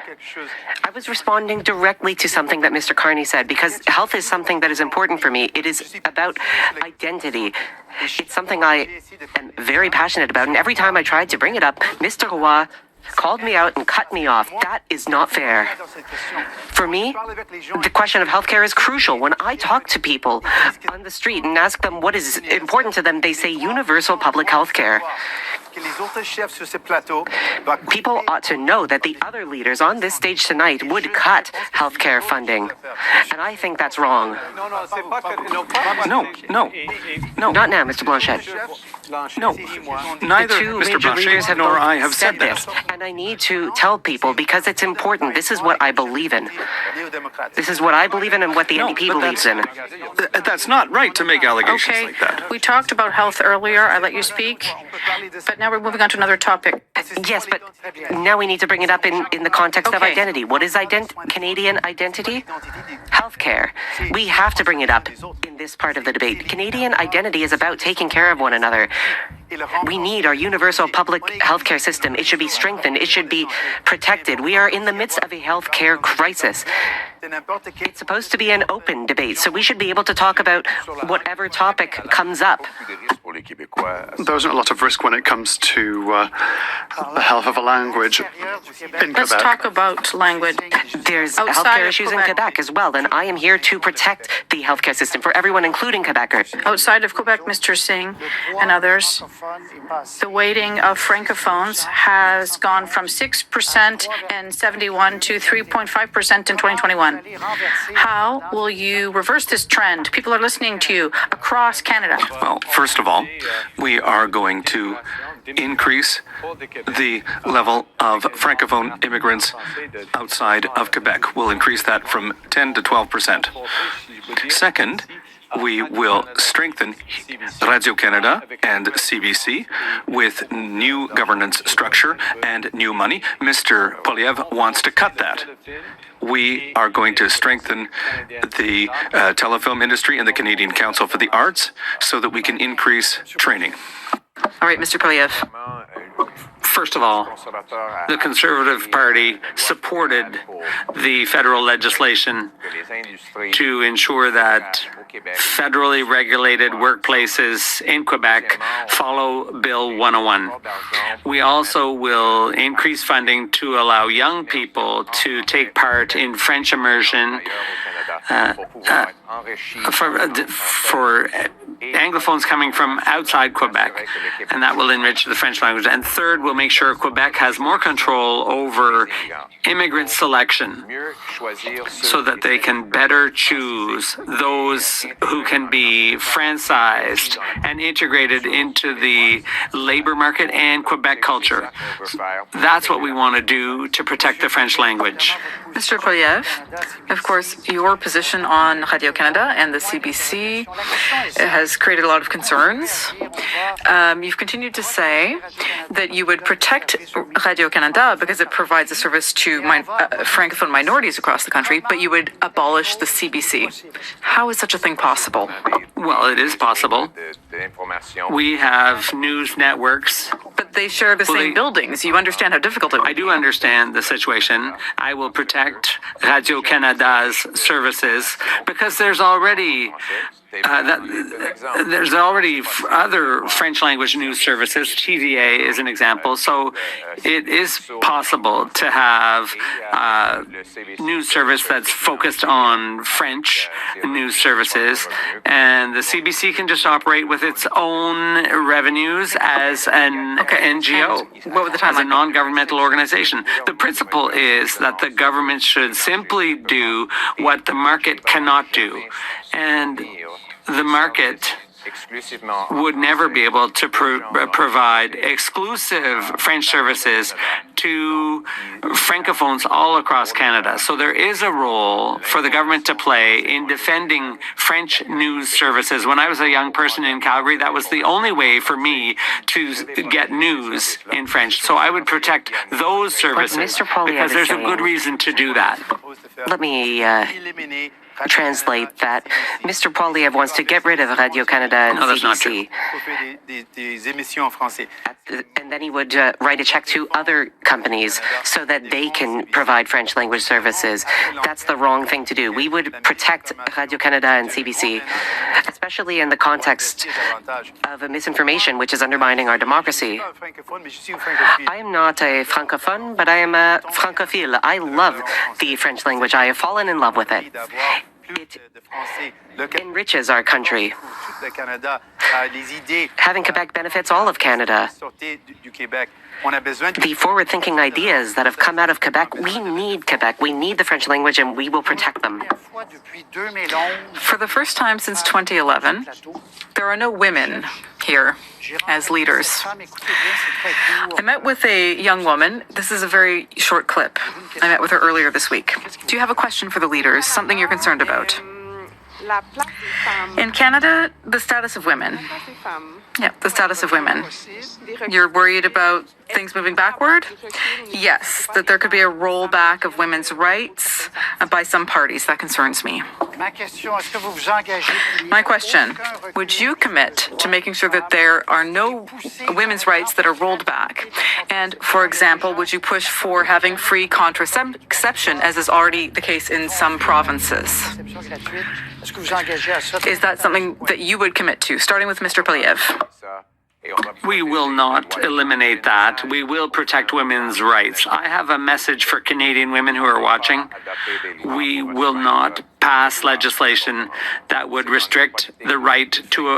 I was responding directly to something that Mr. Carney said, because health is something that is important for me. It is about identity. It's something I am very passionate about, and every time I tried to bring it up, Mr. Roy called me out and cut me off. That is not fair. For me, the question of healthcare is crucial. When I talk to people on the street and ask them what is important to them, they say universal public healthcare. People ought to know that the other leaders on this stage tonight would cut healthcare funding. And I think that's wrong. No. Not now, Mr. Blanchet. No. Neither The two Mr. major leaders Blanchet have nor both I have said this, that. and I need to tell people because it's important. This is what I believe in. This is what I believe in and what the NDP believes in. That's not right to make allegations Okay, like that. we talked about health earlier. I let you speak. But now we're moving on to another topic. Yes, but now we need to bring it up in the context of Okay. identity. What is Canadian identity? Healthcare. We have to bring it up in this part of the debate. Canadian identity is about taking care of one another. We need our universal public healthcare system. It should be strengthened. It should be protected. We are in the midst of a healthcare crisis. It's supposed to be an open debate, so we should be able to talk about whatever topic comes up. There isn't a lot of risk when it comes to the health of a language in Let's Quebec. talk about language. There's Outside healthcare of issues in Quebec. Quebec as well, and I am here to protect the healthcare system for everyone, including Quebecers. Outside of Quebec, Mr. Singh and others, the weighting of francophones has gone from 6% in 71 to 3.5% in 2021. How will you reverse this trend? People are listening to you across Canada. Well, first of all, we are going to increase the level of Francophone immigrants outside of Quebec. We'll increase that from 10 to 12%. Second, we will strengthen Radio-Canada and CBC with new governance structure and new money. Mr. Poilievre wants to cut that. We are going to strengthen the telefilm industry and the Canadian Council for the Arts so that we can increase training. All right, Mr. Poilievre. First of all, the Conservative Party supported the federal legislation to ensure that federally regulated workplaces in Quebec follow Bill 101. We also will increase funding to allow young people to take part in French immersion for Anglophones coming from outside Quebec, and that will enrich the French language. And third, we'll make sure Quebec has more control over immigrant selection so that they can better choose those who can be franchised and integrated into the labor market and Quebec culture. That's what we want to do to protect the French language. Mr. Poilievre, of course, your position on Radio-Canada and the CBC has created a lot of concerns. You've continued to say that you would protect Radio-Canada because it provides a service to Francophone minorities across the country, but you would abolish the CBC. How is such a thing possible? Well, it is possible. We have news networks. But they share the same buildings. You understand how difficult it is. I do understand the situation. I will protect Radio-Canada's services because there's already There's already other French language news services. TVA is an example. So it is possible to have a news service that's focused on French news services, and the CBC can just operate with its own revenues as an NGO, what would the as a timeline be? non-governmental organization. The principle is that the government should simply do what the market cannot do, and the market would never be able to provide exclusive French services to francophones all across Canada. So there is a role for the government to play in defending French news services. When I was a young person in Calgary, that was the only way for me to get news in French. So I would protect those services Mr. Poilievre because is there's a saying- good reason to do that. Let me translate that. Mr. Poilievre wants to get rid of Radio-Canada and No, that's not CBC. des émissions en français. And then he would write a check to other companies so that they can provide French language services. That's the wrong thing to do. We would protect Radio-Canada and CBC, especially in the context of misinformation, which is undermining our democracy. I am not a francophone, but I am a francophile. I love the French language. I have fallen in love with it. It enriches our country. Having Quebec benefits all of Canada. The forward-thinking ideas that have come out of Quebec, we need Quebec. We need the French language, and we will protect them. For the first time since 2011, there are no women here as leaders. I met with a young woman. This is a very short clip. I met with her earlier this week. Do you have a question for the leaders, something you're concerned about? In Canada, the status of women. Yeah, the status of women. You're worried about things moving backward? Yes, that there could be a rollback of women's rights by some parties. That concerns me. My question, would you commit to making sure that there are no women's rights that are rolled back? And, for example, would you push for having free contraception, as is already the case in some provinces? Is that something that you would commit to, starting with Mr. Poilievre? We will not eliminate that. We will protect women's rights. I have a message for Canadian women who are watching. We will not pass legislation that would restrict the right to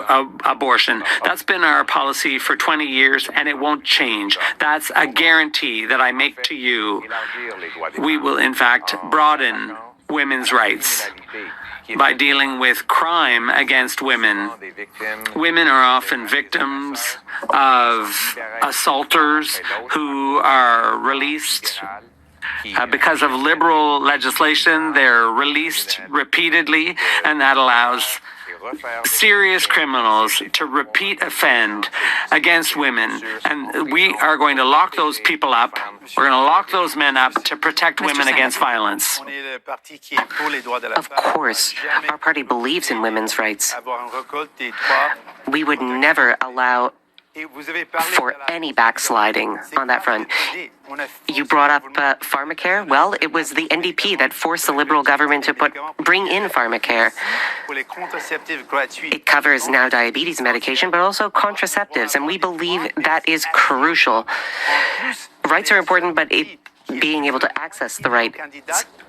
abortion. That's been our policy for 20 years, and it won't change. That's a guarantee that I make to you. We will, in fact, broaden women's rights by dealing with crime against women. Women are often victims of assaulters who are released because of liberal legislation. They're released repeatedly, and that allows serious criminals to repeat offend against women. And we are going to lock those people up. We're going to lock those men up to protect women against violence. Of course, our party believes in women's rights. We would never allow for any backsliding on that front. You brought up pharmacare. Well, it was the NDP that forced the Liberal government to bring in pharmacare. It covers now diabetes medication, but also contraceptives, and we believe that is crucial. Rights are important, but being able to access the right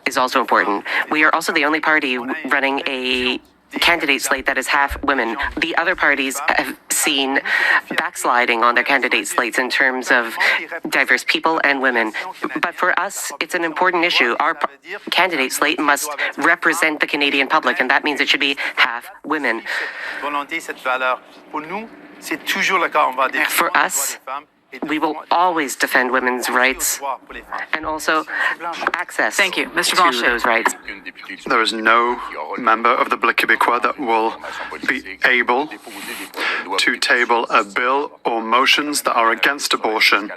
is also important. We are also the only party running a candidate slate that is half women. The other parties have seen backsliding on their candidate slates in terms of diverse people and women. But for us, it's an important issue. Our candidate slate must represent the Canadian public, and that means it should be half women. For us, we will always defend women's rights and also access Thank you. Mr. to Blanchet. those rights. There is no member of the Bloc Québécois that will be able to table a bill or motions that are against abortion.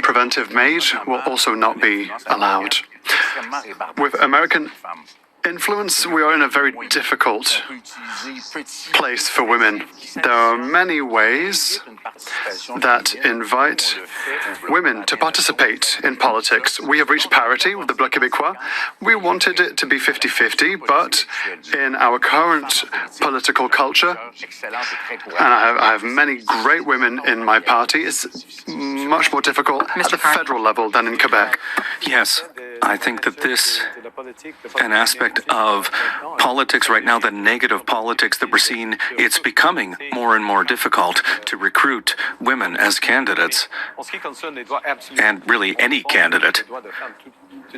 Preventive MAID will also not be allowed. With American influence, we are in a very difficult place for women. There are many ways that invite women to participate in politics. We have reached parity with the Bloc Québécois. We wanted it to be 50-50, but in our current political culture, and I have many great women in my party, it's much more difficult at the federal level than in Quebec. Yes, I think that this, an aspect of politics right now, the negative politics that we're seeing, it's becoming more and more difficult to recruit women as candidates, and really any candidate.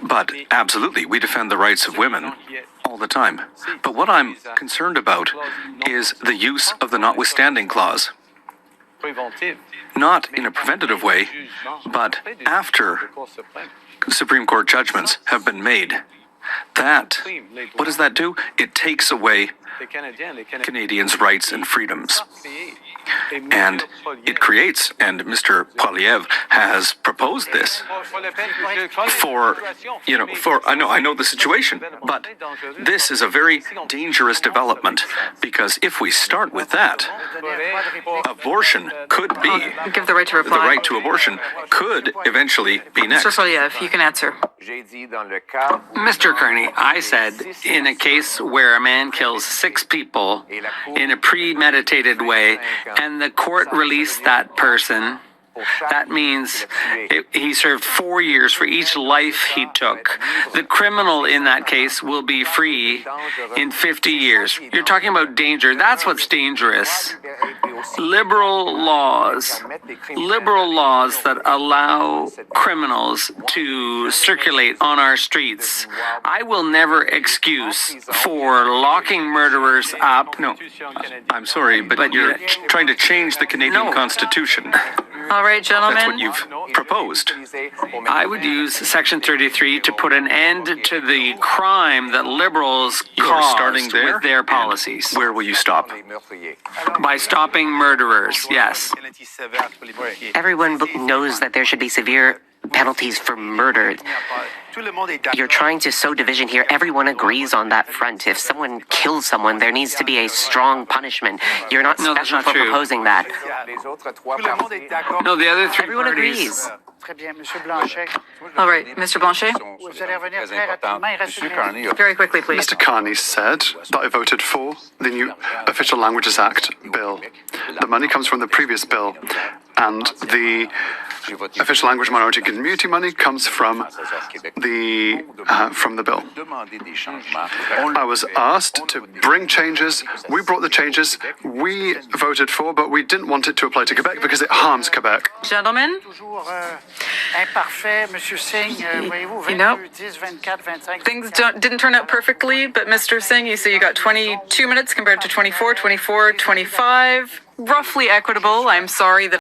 But absolutely, we defend the rights of women all the time. But what I'm concerned about is the use of the notwithstanding clause. Not in a preventative way, but after Supreme Court judgments have been made. That, what does that do? It takes away Canadians' rights and freedoms. And it creates, and Mr. Poilievre has proposed this I know the situation, but this is a very dangerous development, because if we start with that, abortion could be, Give the right to reply. the right to abortion could eventually be next. Mr. Poilievre, you can answer. Mr. Kearney, I said in a case where a man kills 6 people in a premeditated way and the court released that person, that means he served 4 years for each life he took. The criminal in that case will be free in 50 years. You're talking about danger. That's what's dangerous. Liberal laws that allow criminals to circulate on our streets. I will never excuse for locking murderers up. No, I'm sorry, but you're trying to change the Canadian Constitution. All right, gentlemen. That's what you've proposed. I would use Section 33 to put an end to the crime that Liberals caused with their policies. Where will you stop? By stopping murderers, yes. Everyone knows that there should be severe penalties for murder. You're trying to sow division here. Everyone agrees on that front. If someone kills someone, there needs to be a strong punishment. You're not No, that's special not for true. proposing that. No, the other 3 Everyone parties. agrees. Très bien, Monsieur Blanchet. All right, Mr. Blanchet, Vous allez revenir très rapidement. Il reste une minute. very quickly, please. Mr. Carney said that I voted for the new Official Languages Act bill. The money comes from the previous bill, and the official language minority community money comes from the bill. I was asked to bring changes. We brought the changes. We voted for, but we didn't want it to apply to Quebec because it harms Quebec. Gentlemen, Toujours imparfait, Monsieur Singh. Voyez-vous, 22, know, 10, 24, 25. things didn't turn out perfectly, but Mr. Singh, you say you got 22 minutes compared to 24, 25, roughly equitable. I'm sorry that